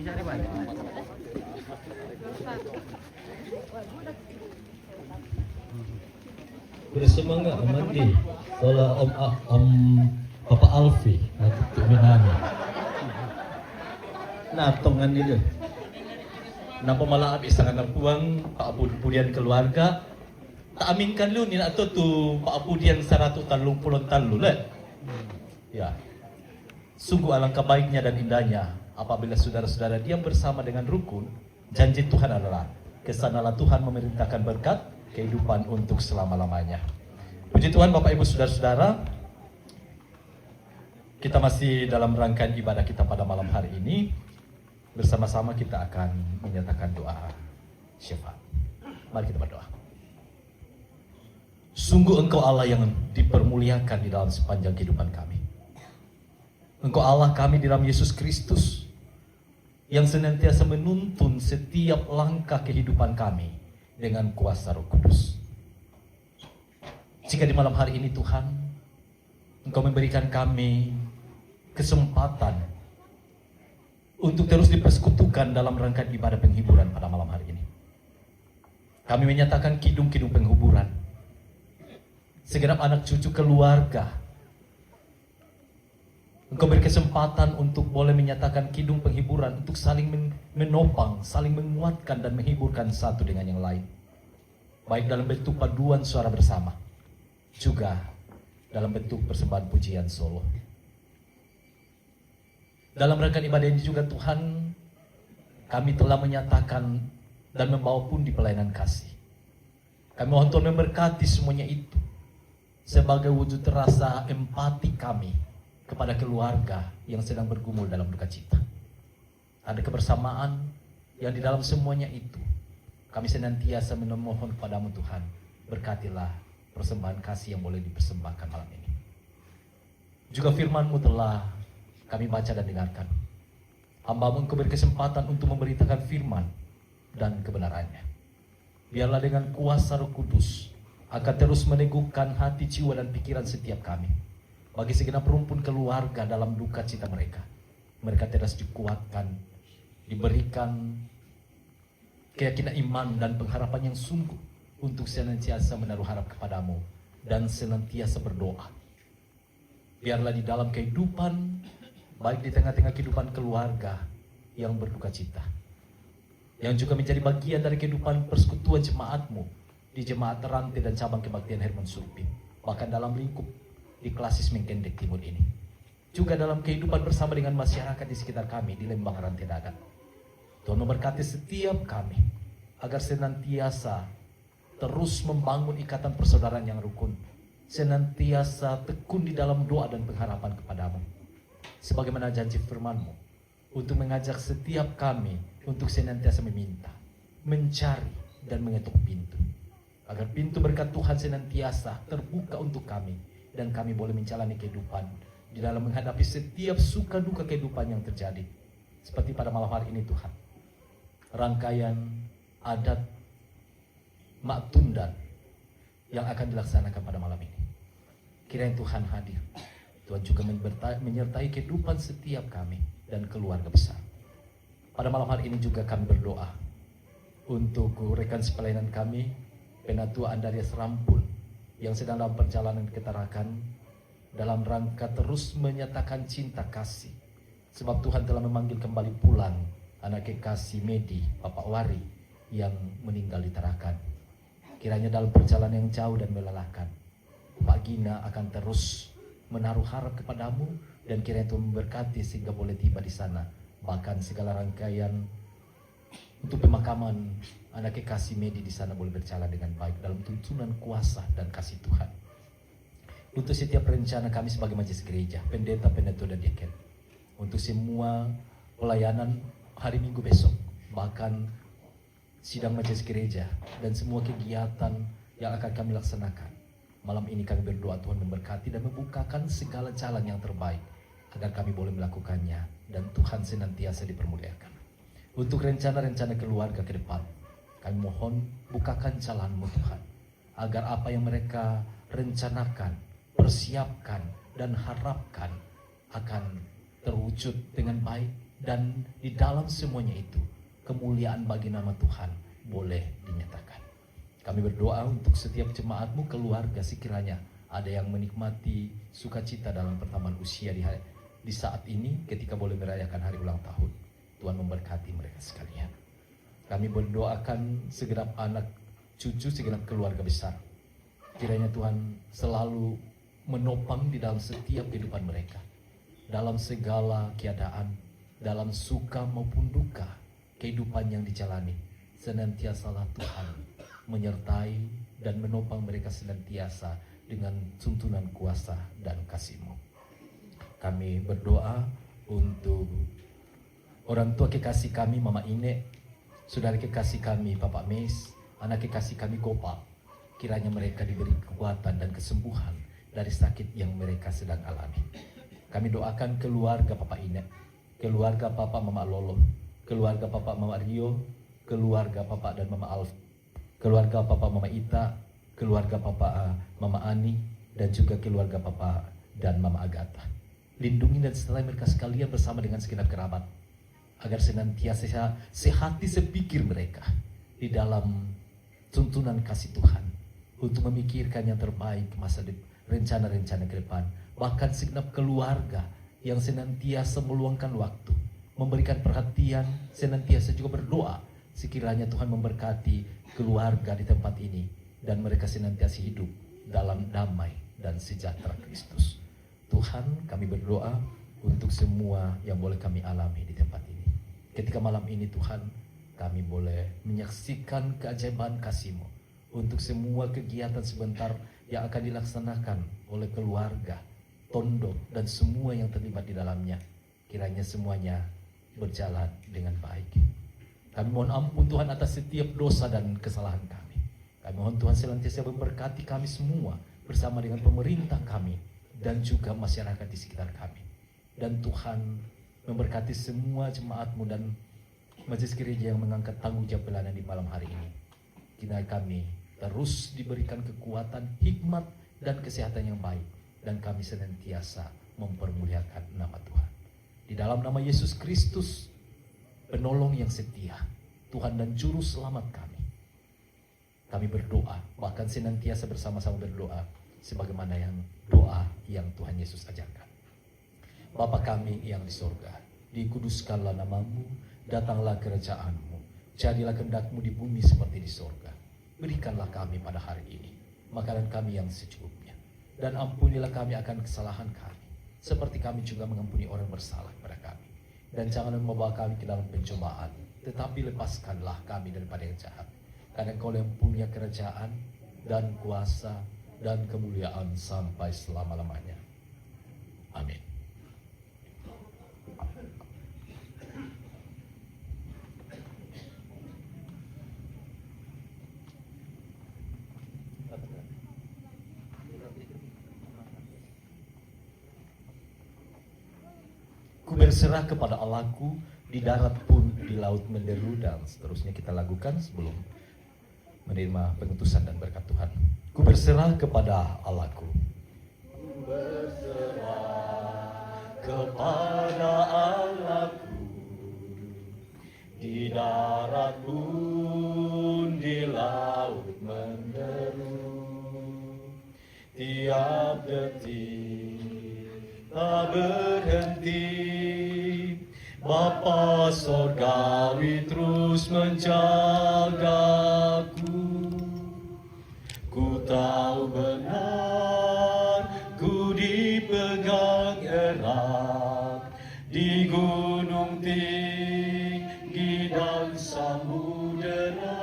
bisa deh, Pak. Bersemangat mandi. Kalau Om Papa Alfi, nanti menanya. Nah, tongan itu. Napa malah habis sangat puang Pak Apudian keluarga. Tak aminkan lu ni nak tu Pak Apudian 130 tahun lah. Ya. Sungguh alangkah baiknya dan indahnya apabila saudara-saudara diam bersama dengan rukun. Janji Tuhan adalah kesanalah Tuhan memerintahkan berkat kehidupan untuk selama-lamanya. Puji Tuhan Bapak Ibu Saudara-saudara, kita masih dalam rangkaian ibadah kita pada malam hari ini. Bersama-sama kita akan menyatakan doa syafaat. Mari kita berdoa. Sungguh Engkau Allah yang dipermuliakan di dalam sepanjang kehidupan kami. Engkau Allah kami di dalam Yesus Kristus yang senantiasa menuntun setiap langkah kehidupan kami dengan kuasa Roh Kudus. Jika di malam hari ini Tuhan, Engkau memberikan kami kesempatan untuk terus dipersekutukan dalam rangkaian ibadah penghiburan pada malam hari ini. Kami menyatakan kidung-kidung penghiburan. Segenap anak cucu keluarga, Engkau berkesempatan untuk boleh menyatakan kidung penghiburan untuk saling menopang, saling menguatkan dan menghiburkan satu dengan yang lain. Baik dalam bentuk paduan suara bersama, juga dalam bentuk persembahan pujian solo. Dalam rangkaian ibadah ini juga Tuhan, kami telah menyatakan dan membawa pun di pelayanan kasih. Kami mohon Tuhan memberkati semuanya itu sebagai wujud rasa empati kami kepada keluarga yang sedang bergumul dalam duka cita. Ada kebersamaan yang di dalam semuanya itu kami senantiasa memohon kepadamu Tuhan, berkatilah persembahan kasih yang boleh dipersembahkan malam ini. Juga firman-Mu telah kami baca dan dengarkan. Hamba-Mu Engkau berkesempatan untuk memberitakan firman dan kebenarannya. Biarlah dengan kuasa Roh Kudus akan terus meneguhkan hati, jiwa dan pikiran setiap kami. Bagi segenap rumpun keluarga dalam duka cita mereka. Mereka terus dikuatkan, diberikan keyakinan iman dan pengharapan yang sungguh untuk senantiasa menaruh harap kepadamu dan senantiasa berdoa. Biarlah di dalam kehidupan, baik di tengah-tengah kehidupan keluarga yang berduka cita, yang juga menjadi bagian dari kehidupan persekutuan jemaat-Mu di Jemaat Rantai dan Cabang Kebaktian Herman Surupin, bahkan dalam lingkup di Klasis Mengkendek Timur ini, juga dalam kehidupan bersama dengan masyarakat di sekitar kami di Lembang Rantai Dagat. Tuhan memberkati setiap kami agar senantiasa terus membangun ikatan persaudaraan yang rukun, senantiasa tekun di dalam doa dan pengharapan kepadamu. Sebagaimana janji firman-Mu untuk mengajak setiap kami untuk senantiasa meminta, mencari dan mengetuk pintu, agar pintu berkat Tuhan senantiasa terbuka untuk kami dan kami boleh menjalani kehidupan di dalam menghadapi setiap suka duka kehidupan yang terjadi. Seperti pada malam hari ini Tuhan, rangkaian adat Mak Tundan yang akan dilaksanakan pada malam ini. Kiranya Tuhan hadir. Tuhan juga menyertai kehidupan setiap kami dan keluarga besar. Pada malam hari ini juga kami berdoa untuk rekan sepelayanan kami, Penatua Andarias Rampun, yang sedang dalam perjalanan ketarakan dalam rangka terus menyatakan cinta kasih. Sebab Tuhan telah memanggil kembali pulang anak kekasih Medi, Bapak Wari, yang meninggal di Tarakan. Kiranya dalam perjalanan yang jauh dan melelahkan, Pak Gina akan terus menaruh harap kepadamu dan kiranya Tuhan memberkati sehingga boleh tiba di sana. Bahkan segala rangkaian untuk pemakaman anak kekasih Medi di sana boleh berjalan dengan baik dalam tuntunan kuasa dan kasih Tuhan. Untuk setiap rencana kami sebagai majelis gereja, pendeta, dan diaken, untuk semua pelayanan hari Minggu besok, bahkan sidang majelis gereja dan semua kegiatan yang akan kami laksanakan. Malam ini kami berdoa Tuhan memberkati dan membukakan segala jalan yang terbaik agar kami boleh melakukannya dan Tuhan senantiasa dipermuliakan. Untuk rencana-rencana keluarga ke depan, kami mohon bukakan jalan-Mu Tuhan, agar apa yang mereka rencanakan, persiapkan dan harapkan akan terwujud dengan baik Dan di dalam semuanya itu, kemuliaan bagi nama Tuhan boleh dinyatakan. Kami berdoa untuk setiap jemaatmu, keluarga, sekiranya ada yang menikmati sukacita dalam pertambahan usia di saat ini ketika boleh merayakan hari ulang tahun. Tuhan memberkati mereka sekalian. Kami berdoakan segenap anak cucu, segenap keluarga besar. Kiranya Tuhan selalu menopang di dalam setiap kehidupan mereka. Dalam segala keadaan, dalam suka maupun duka, kehidupan yang dijalani, senantiasalah Tuhan menyertai dan menopang mereka senantiasa dengan tuntunan kuasa dan kasih-Mu. Kami berdoa untuk orang tua kekasih kami, Mama Ine, saudara kekasih kami, Bapak Mes, anak kekasih kami, Gopal. Kiranya mereka diberi kekuatan dan kesembuhan dari sakit yang mereka sedang alami. Kami doakan keluarga Bapak Ine, keluarga Bapak Mama Lolo, keluarga Bapak Mama Rio, keluarga Bapak dan Mama Alf, keluarga Bapak Mama Ita, keluarga Bapak Mama Ani, dan juga keluarga Bapak dan Mama Agatha. Lindungi dan sertai mereka sekalian bersama dengan segenap kerabat, agar senantiasa sehati sepikir mereka di dalam tuntunan kasih Tuhan untuk memikirkan yang terbaik masa depan, rencana-rencana ke depan. Bahkan segenap keluarga yang senantiasa meluangkan waktu, memberikan perhatian, senantiasa juga berdoa sekiranya Tuhan memberkati keluarga di tempat ini dan mereka senantiasa hidup dalam damai dan sejahtera Kristus. Tuhan, kami berdoa untuk semua yang boleh kami alami di tempat ini. Ketika malam ini Tuhan, kami boleh menyaksikan keajaiban kasih-Mu untuk semua kegiatan sebentar yang akan dilaksanakan oleh keluarga, tondok, dan semua yang terlibat di dalamnya. Kiranya semuanya berjalan dengan baik. Kami mohon ampun Tuhan atas setiap dosa dan kesalahan kami. Kami mohon Tuhan senantiasa memberkati kami semua bersama dengan pemerintah kami dan juga masyarakat di sekitar kami. Dan Tuhan memberkati semua jemaat-Mu dan majelis gereja yang mengangkat tanggung jawab pelayanan di malam hari ini. Kiranya kami terus diberikan kekuatan, hikmat, dan kesehatan yang baik. Dan kami senantiasa mempermuliakan nama Tuhan. Di dalam nama Yesus Kristus, penolong yang setia, Tuhan dan Juru Selamat kami berdoa, bahkan senantiasa bersama-sama berdoa, sebagaimana yang doa yang Tuhan Yesus ajarkan. Bapa kami yang di sorga, dikuduskanlah nama-Mu, datanglah kerajaan-Mu, jadilah kehendak-Mu di bumi seperti di sorga. Berikanlah kami pada hari ini makanan kami yang secukupnya, dan ampunilah kami akan kesalahan kami, seperti kami juga mengampuni orang bersalah kepada kami. Dan jangan membawa kami ke dalam pencobaan, tetapi lepaskanlah kami daripada yang jahat. Karena Engkau yang punya kerajaan dan kuasa dan kemuliaan sampai selama-lamanya. Amin. Ku berserah kepada Allahku, di darat pun, di laut menderu, dan seterusnya kita lakukan sebelum menerima pengutusan dan berkat Tuhan. Ku berserah kepada Allahku. Ku berserah kepada Allahku, di darat pun, di laut menderu, tiap detik tak berhenti. Bapa Sorgawi terus menjagaku. Ku tahu benar, ku dipegang erat di gunung tinggi dan samudera,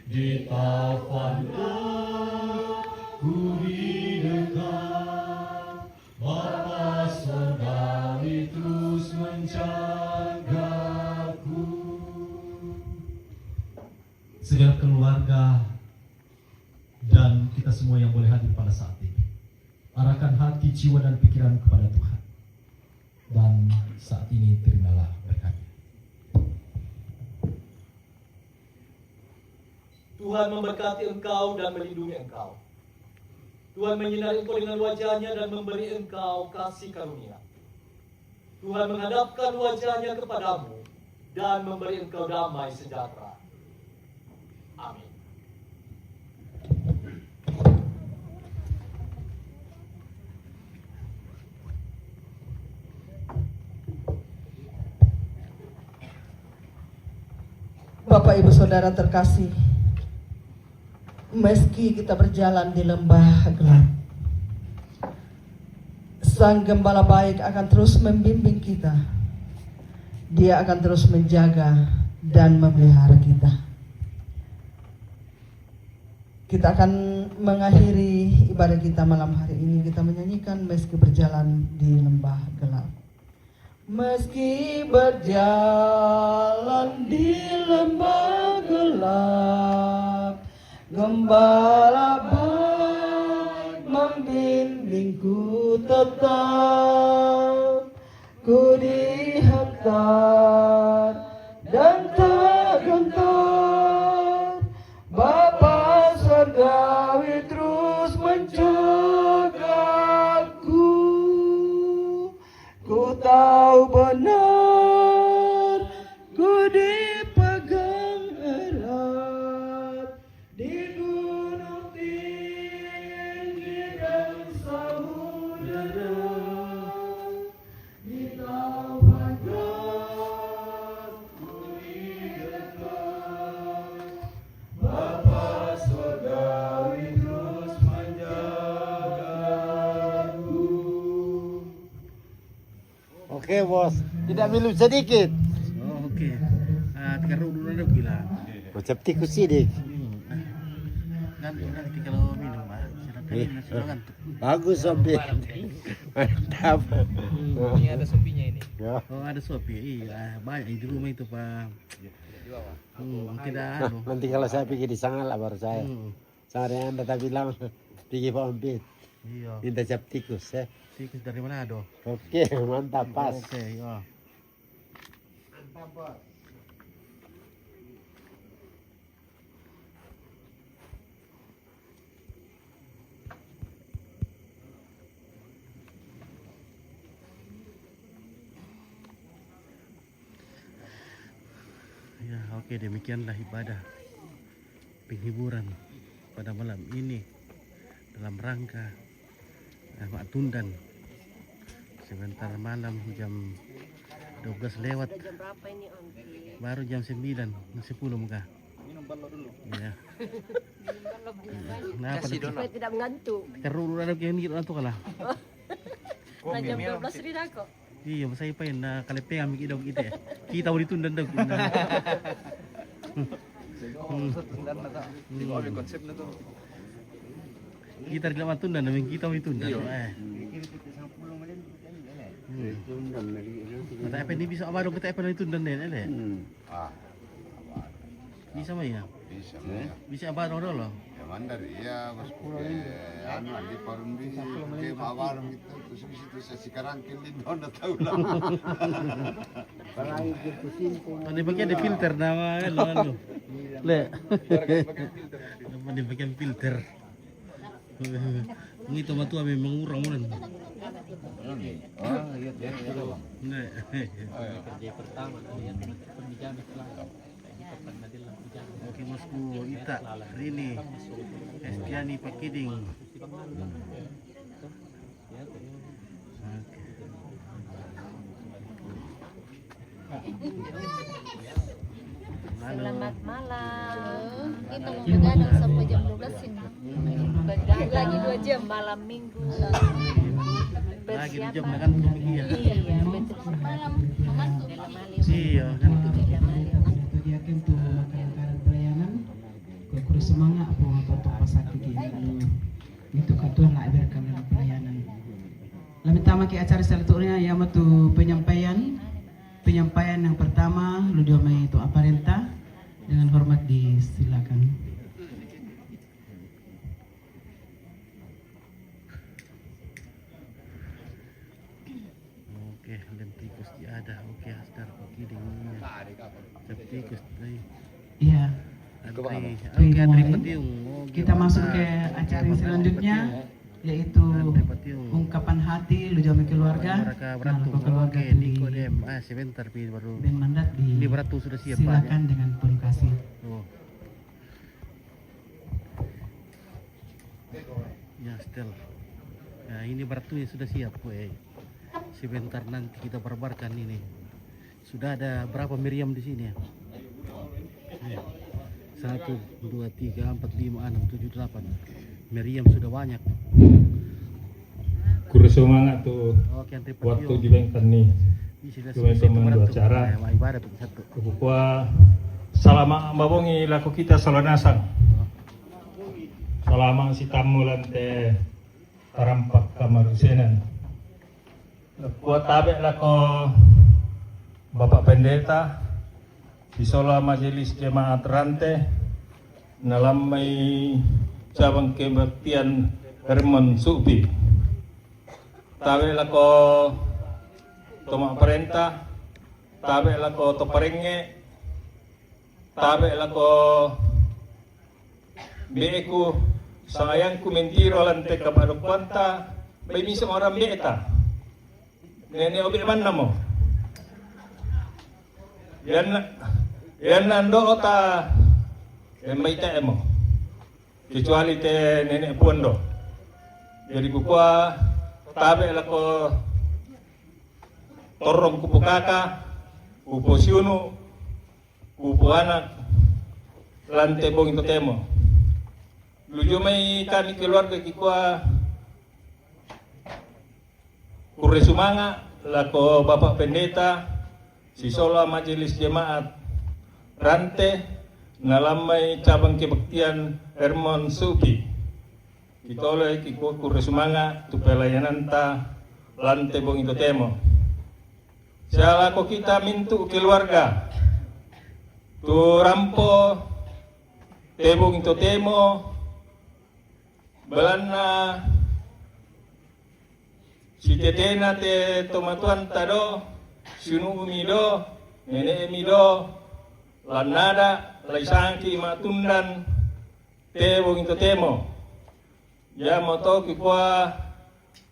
di taufan ku didekat. Bapa Sorgawi terus menjagaku. Segenap keluarga dan kita semua yang boleh hadir pada saat ini, arahkan hati, jiwa, dan pikiran kepada Tuhan. Dan saat ini terimalah berkatnya. Tuhan memberkati engkau dan melindungi engkau. Tuhan menyinari engkau dengan wajah-Nya dan memberi engkau kasih karunia. Tuhan menghadapkan wajahnya kepadamu dan memberi engkau damai sejahtera. Amin. Bapak Ibu Saudara terkasih, meski kita berjalan di lembah gelap, Sang Gembala baik akan terus membimbing kita. Dia akan terus menjaga dan memelihara kita. Kita akan mengakhiri ibadah kita malam hari ini. Kita menyanyikan meski berjalan di lembah gelap. Meski berjalan di lembah gelap, Gembala baik membimbingku tetap. Ku dihantar dan tak gentar, Bapa Surgawi terus menjagaku. Ku tahu benar, ku dipegang erat di gunung tinggi dan samudera. Di taufan ku dekat, Bapa Surgawi terus menjagaku. Oke bos, tidak minum sedikit. Oh, oke. Terus dulu ada bilang. Macam tikus sidik. Ngantuk nanti kalau minum sudah ngantuk. Bagus sobi. Mantap. Ini ada sopinya ini. Ya. Oh ada sopi, iya banyak di rumah itu pak. Tidak anu. Nanti kalau saya pergi di sana lah baru saya. Sama yang anda tak bilang pergi Pak Ompit. Iya. Minta cap tikus ya. Tikus dari Manado. Oke, mantap pas. Oke, ya. Ya, oke demikianlah ibadah penghiburan pada malam ini dalam rangka Mak Tundan. Sebentar malam jam 12 lewat. Baru jam 9, 10 muka. Minum balok dulu. Iya. Kenapa Supaya tidak mengantuk. Karena ada yang gitu antuk kalah. Nah jam 12 rin ako. Iya, saya pengen na kalepengan mikir dong kita. Kita mau ditunda dong. Konsep na to. Kita tidak mau tunda, namin kita mau ditunda. Mata apa ini bisa apa dong kita apa ditunda nih, ele? Bisa mah ya? Bisa. Bisa apa dong dulu? Ya mandar iya bos anu di parung di ke mawarung itu terus di situ saya sekarang kelin don tahu lah. Oh, di bagian ada filter nama lo. Le. Di bagian filter. Ini tomat tua memang urang mulan. Oh iya iya. Nah. Kerja pertama yang pendidikan Oke Masku Ita, Rini, Estiani Pakiding. Selamat malam. Kita mau begadang sampai jam 12 ini. Lagi 2 jam malam minggu. Lagi 2 jam kan untuk iya. Iya, betul. Malam mengantuk. Iya, kan itu. Itu dia kan tuh makanan pelayanan. Kau kurus semangat apa untuk pasakti dia. Itu kan Tuhan nak berikan dalam pelayanan. Lalu pertama ke acara selanjutnya yang itu penyampaian yang pertama lu diomai itu aparenta dengan hormat disilakan. Oke, dan tikus dia ada. Oke, astar Pakiding. Tikus tadi. Iya. Oke, Adri Petiung. Kita masuk ke acara yang selanjutnya yaitu Rantai Patiung. ungkapan hati lu jami keluarga. Mereka Nah, beratung. lu keluarga Oke, tuh Nikodem. Sebentar Pi baru. Ben mandat Ini beratung sudah siap Pak. silakan dengan penuh kasih. Oh. Ya, setel. Ya, ini beratung sudah siap, weh. Sebentar nanti kita barbarkan ini. Sudah ada berapa meriam di sini ya? 1, 2, 3, 4, 5, 6, 7, 8. Meriam sudah banyak. Kure semangat tuh Oke, antri waktu Patiung. dibengkan nih. Ini sudah Cuma selesai teman beratung. dua acara. Nah, ibadah tuh satu. Kukua salama babongi laku kita salanasan. Salama si tamu lante tarampak kamarusenan. Kuat tabe lako Bapak Pendeta di Sola Majelis Jemaat Rante nalamai cabang kebaktian Hermon Subi. Tabe lako Toma Perintah, tabe lako Toparenge, tabe lako beku sayangku mentiro lante kapadok kwanta, may mismo orang beta. Nene obi man namo. Yan nando ota may taemo. Kecuali te nene pundo. Jadi kukua tabe lako torong kupu kaka, kupu siunu, kupu anak, lante bong itu temo. Lujo may kami keluarga kikua Kure Sumanga, lako Bapak Pendeta, si Sola Majelis Jemaat Rante, nalamay cabang kebaktian Hermon Supi. Kitolay kikua Kure Sumanga, tu pelayananta lante bong itu temo. Siya ko kita mintu keluarga tu rampo tebong itu temo belana si tetena te tomatuan tado sunu umido nene emido lanada laisangki matundan tebong itu temo ya moto kikwa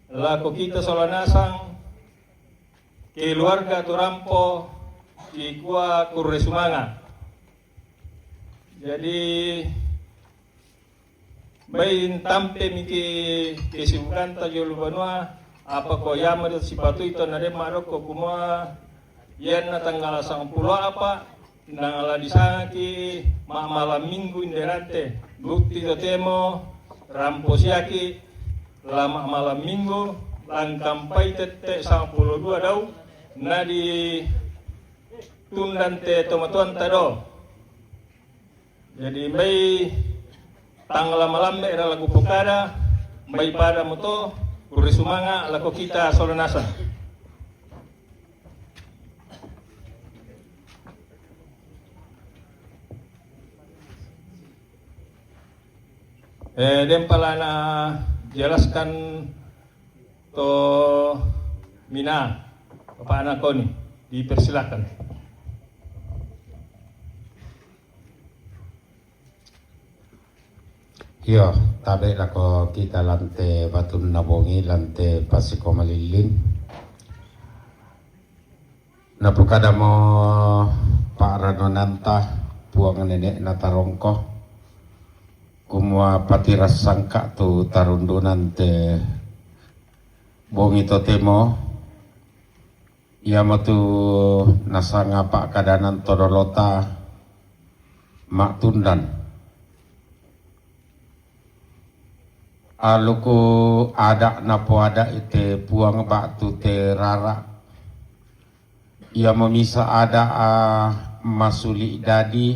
lako kita solanasang keluarga turampo kikua Kure Sumanga. Jadi bayin tampe miki kesibukan tajo lubanua apa ko yama do sipatu itu nade maroko kumua yan na tanggal 10 apa nangala disangki malam minggu inderante bukti do temo rampo siaki lama malam minggu langkampai tete 12 dau na di tundante tomatuan tado. Jadi may tanggal malam era lagu pokada may pada moto Kure Sumanga lako kita solanasan. Dan pala na jelaskan to Mina Bapak anak kau nih, dipersilakan. Yo, tabe lako kita lante batun nabongi lante pasiko malilin. Napukada mo paranonanta puang nenek natarongko. Kumua patiras sangka tu tarundu nante bongi totemo. Ia matu nasanga pak kadanan todolota mak tundan. Aluku ada napo ada ite puang batu te rara. Ia memisa ada masuli dadi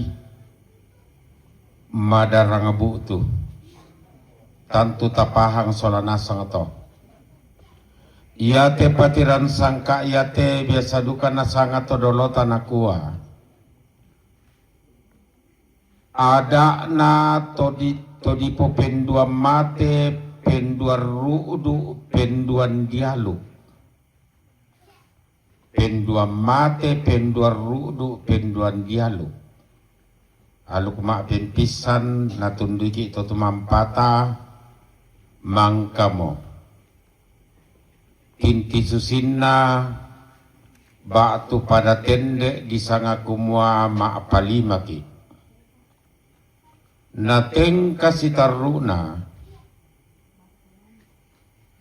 madarang tu. Tantu tapahang solanasang to. Ia te patiran sangka ia te biasa duka nasanga todolota nakua. Ada na todi po penduan mate, penduan ruudu, penduan dialog. Penduan mate, penduan ruudu, penduan dialog. Aluk mak pempisan na tunduki to tumampata mangkamo kinti susinna batu pada tende di sanga kumua ma'apalimaki nateng kasitaruna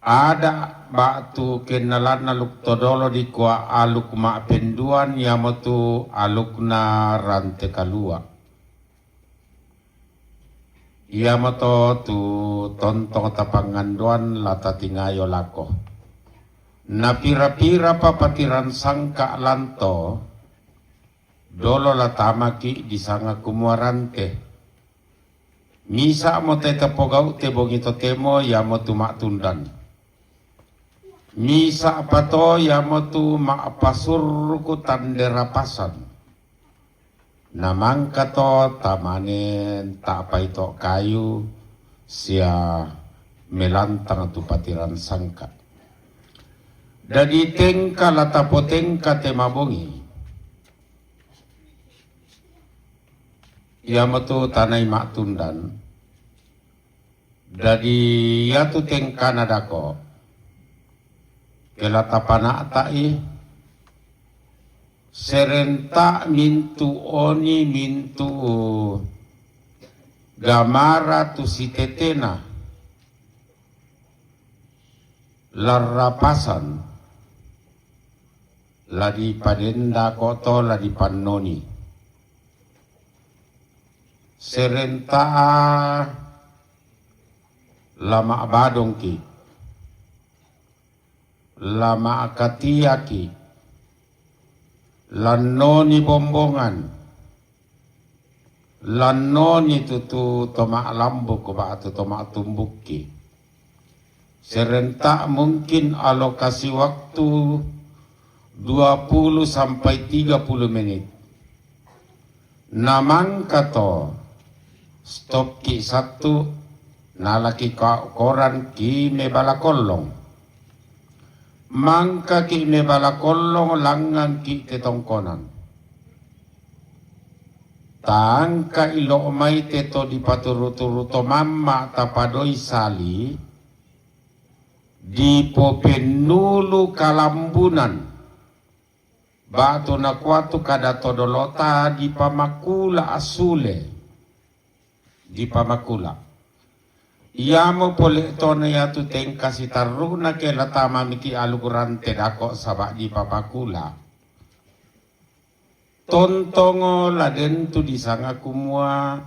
ada batu kenalan aluk todolo di kuah aluk mak penduan yamotu aluk na rante kalua yamoto tu tontong tapanganduan lata tingayo lako na pira-pira papatiran sangka lanto dolo latamaki di sanga kumuarante misa mo te tapogau te bongito temo yamotu mak tundan misa pato yamotu ma'apasur tandera pasan namang kato tamanen tak apa itu kayu sia melantang tu patiran sangka dadi tengka latapo tengka temabongi yamotu tanai mak tundan dadi yatu tengka nadako kelata panak ta'i serenta mintu oni mintu gamara tu si tetena larapasan ladi padenda koto ladi pannoni serenta lama badongki lama akatiaki lannoni bombongan lannoni tutu tomak lambu ko batu tomak tumbuki serentak mungkin alokasi waktu 20 sampai 30 menit namang kato stop ki satu nalaki koran ki me balakolong mangka ki me balakolong langan ki tetongkonan tangka ilo mai teto di paturu-turuto mamma tapadoi sali di popenulu kalambunan batu nakwatu kada todolota di pamakula asule di pamakula Iamo pole tona ya tu tengka si taruna ke latama miki alukuran tedako sabak di papakula. Tontongo laden tu disanga kumua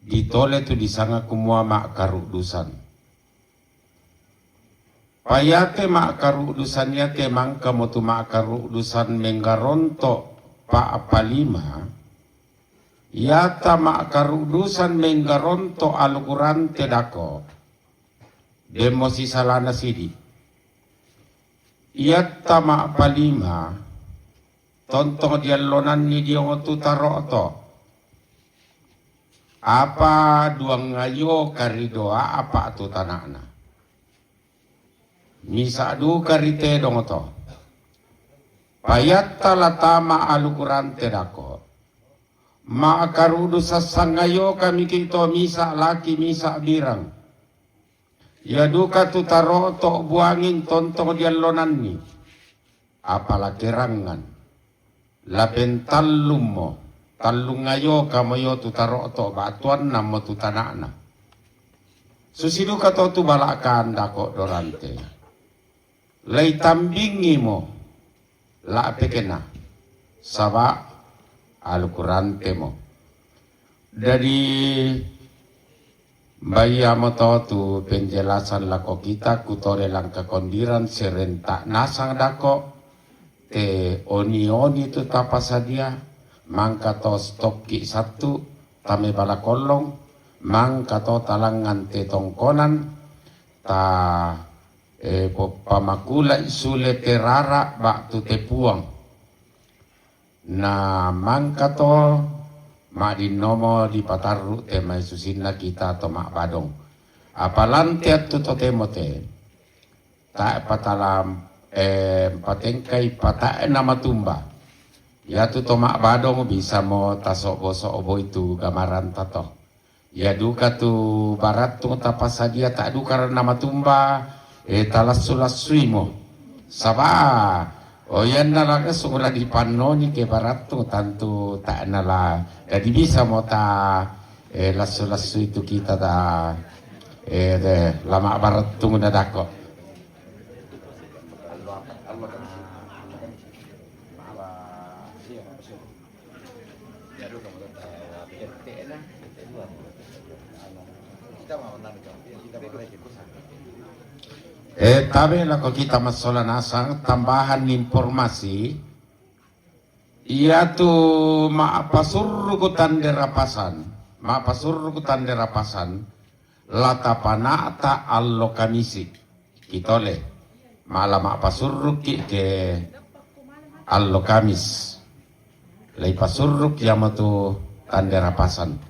ditole tu disanga kumua mak karudusan. Payate mak karudusannya ke mangka motu mak karudusan menggaronto pa apalima. Yata mak karudusan menggaronto alukuran tedako demo si salana sidi yata mak palima tontong dialonan ni dia ngotu taroto apa duang ngayo karidoa apa tu tanakna misa du karite dongoto payatta latama alukuran tedako Makarudu sasangayo kami kito misa laki misa birang. Ya duka tu taroto buangin tontong dialonan ni. Apala kerangan. Lapen tallum mo. Tallung ngayo kamayo tu taroto batuan namo tu tanakna. Susidu kato tu balakan dako dorante. Lay tambingi mo. La pekena. Sabak Al-Quran temo dari bayamo tu penjelasan lako kita kutore langka kondiran serentak nasang dako te oni tu tapasadia mangka to stokki satu tame bala kolong mangka to talangan te tongkonan ta pamakula isule terara bak tu te puang na mangka to madin nomo di pataru te mai susinna kita to mak badong apalantiat tu to temote ta patalam patengkai pata nama tumba ya tu to mak badong bisa mo tasok bosok obo itu gamaran tato Ya duka tu barat tu tapasadia tak duka nama tumba talassulassuimo. Sabah yan nalaga sumura di panoni ke barat tu tantu tak nala. Jadi bisa mo ta lassu itu kita ta lama barat tu dako. Tapi lah kalau kita masalah nasang tambahan informasi, ia tu maapasurukutan derapasan, latapana ta allo kamisi, kitole, malah maapasuruk ke allo kamis, lay pasuruk yamatu tanderapasan,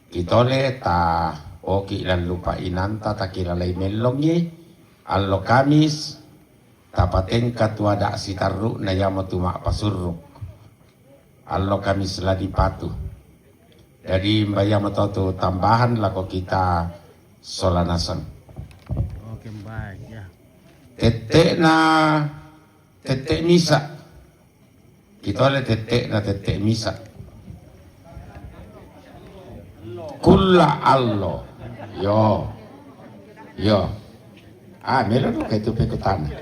kitole ta oki lan lupa inanta takira lay melongye. Allo Kamis tapaten katuada sitarru na yamatu mak pasuruk. Allo Kamis lah dipatu. Jadi mbayamato tu tambahan lako kita solanasan. Oke, baik ya. Tetek misa. Kita oleh tetek misa. Kulla allo. Yo. Meron do kay tupe ko tanah.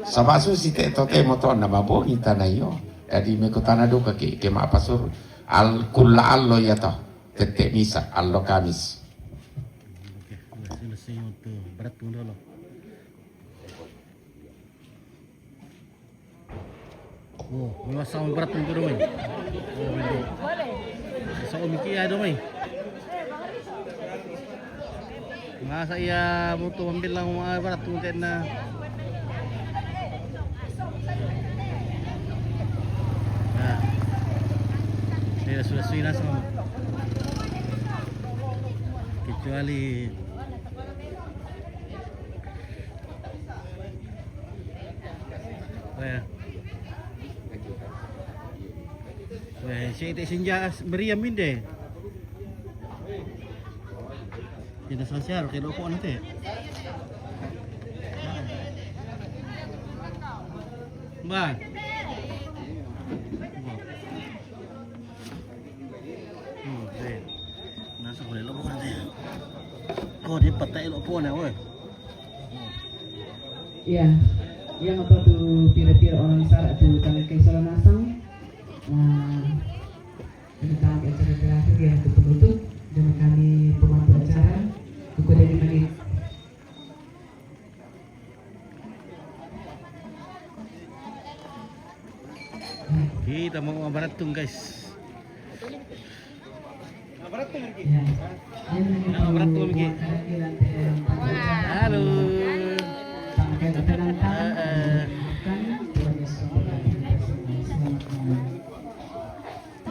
Sa baso si teto te mo to na mabuhi tanah yo. Jadi me ko tanah do ka ke mapasur. Al kulla allo ya to. Tete misa allo kamis. Oke, selesai untuk berat tu dulu. Oh, memang sama berat tu dulu mai. Oh, boleh. Sama mikir ada mai. Masa iya butuh ambil lang mga barat tuntin na. Nah, sudah sudah sama. Kecuali saya tak senja meriam ini. Tidak sosial, kayak loko nanti. Mbak. Nasa ko loko nanti. Oh, di patay loko na, woi. Iya, yang apa tu pira-pira orang Sarak tu kalau kay Solanasang. Nah, kita acara terakhir yang tutup dengan kami pemantau acara. Buku dari menit. Kita mau Baratung guys. Baratung lagi. Baratung lagi. Halo.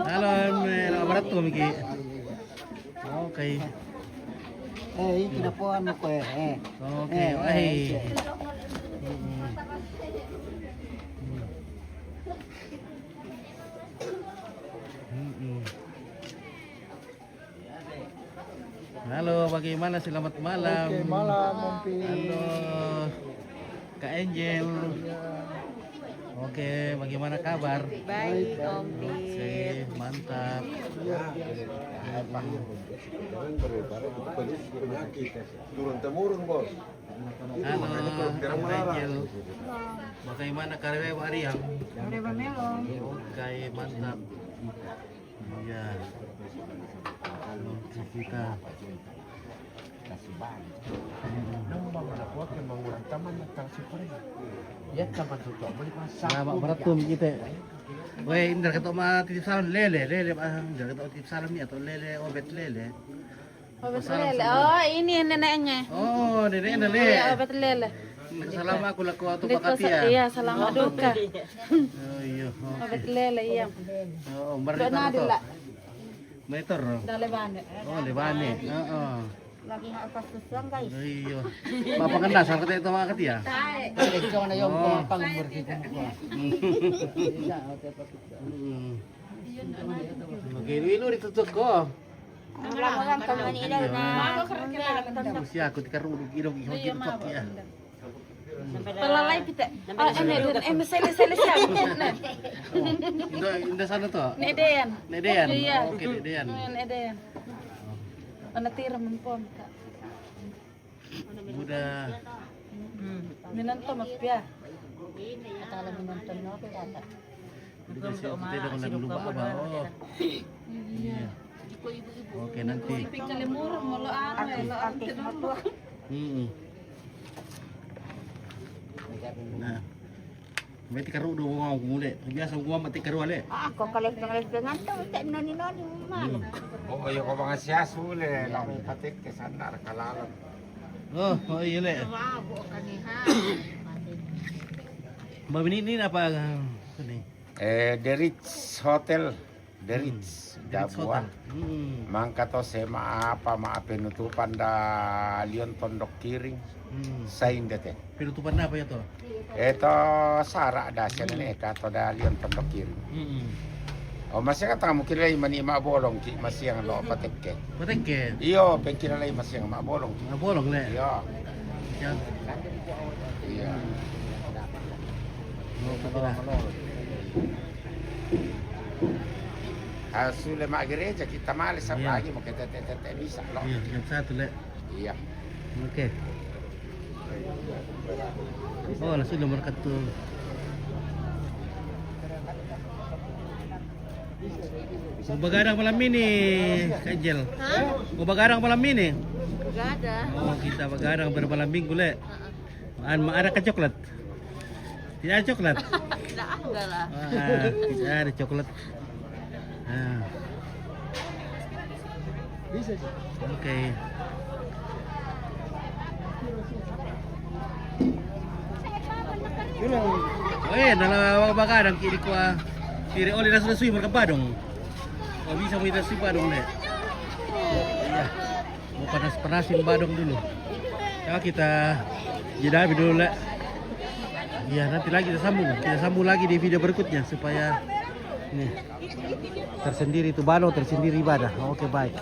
Halo, Baratung lagi. Oke. Kinapuan mo ko eh. Oke, wahai. Halo, bagaimana? Selamat malam. Oke, malam, Mompi. Halo, Kak Angel. Oke, bagaimana kabar? Baik, Om. Oke, mantap. Turun temurun bos. Halo, Kak Angel. Bagaimana karir Ariang? Oke, mantap. Ya. Halo, kita. Ya taman suto balik masak. Lama beratum kita. Weh, indar kata mah titip salam lele, indar kata titip salam ni atau lele, obat lele. Obat lele. Oh, ini neneknya. Oh, neneknya lele. Iya, obat lele. Salam aku laku atau bakatia. Iya, selamat duka. Oh iya. Obat lele iya. Oh, barita. Meter. Dah lebane. Oh, lebane. Heeh. Lagi hak pas susang guys. Iya. Bapak kan dasar kata itu mah ya. Ikaw na yung pang-bersih ko. Oke, dulu ditutup ko. Orang kalau ni dah na. Usia aku tika rudu idong iho gitu cok ya. Pelalai kita. Sele siap. Indah sana tuh. Nedean. Nedean. Iya. Oke, Nedean. Nedean. Ana tira mempon. Udah. Minanto magpia. Atala minanto no kata. Udah siap kita udah lupa apa. Oh. Iya. Oke nanti. Pikalimur molo artis matua. Nah. May tikaru do mo muli. Biasa ko mati karu ale. Ako kalit dengan to tak noni mal. Oh, yung ko mga siya sule, lang patik ke sandar kalalan. Oh iya le. Mbak ini apa ini? The Ritz Hotel, The Ritz, Dabua. Mangka to se maapa penutupan da Lion Tondok Kiring. Sain dete. Penutupan na apa ya to? Ito sara da siya na to da Lion Tondok Kiring. O masih kata mungkin lagi mani bolong ki masih yang lo patekke. Patekke. Iyo, pengkira lagi masih yang bolong. Bolong le. Iyo. Yang. Iya. Sulle mak gereja kita malis lagi mau kita tete bisa loh. Iya, jam 1 le. Iya. Oke. Oh, langsung nomor kartu. Mau begadang malam ini, Angel. Mau begadang malam ini? Begadang. Oh, kita begadang bermalam minggu le. Ada ke coklat? Tidak ada coklat? Tidak ada lah. Tidak ada coklat. Bisa sih. Oke. Oh dalam begadang kiri kuah. Kiri oleh nasi nasi mereka badung. Oh bisa mau nasi badung le. Iya. Mau panas-panasin badung dulu. Ya kita jeda dulu le. Iya nanti lagi kita sambung lagi di video berikutnya supaya ini tersendiri itu badung tersendiri ibadah. Oke baik.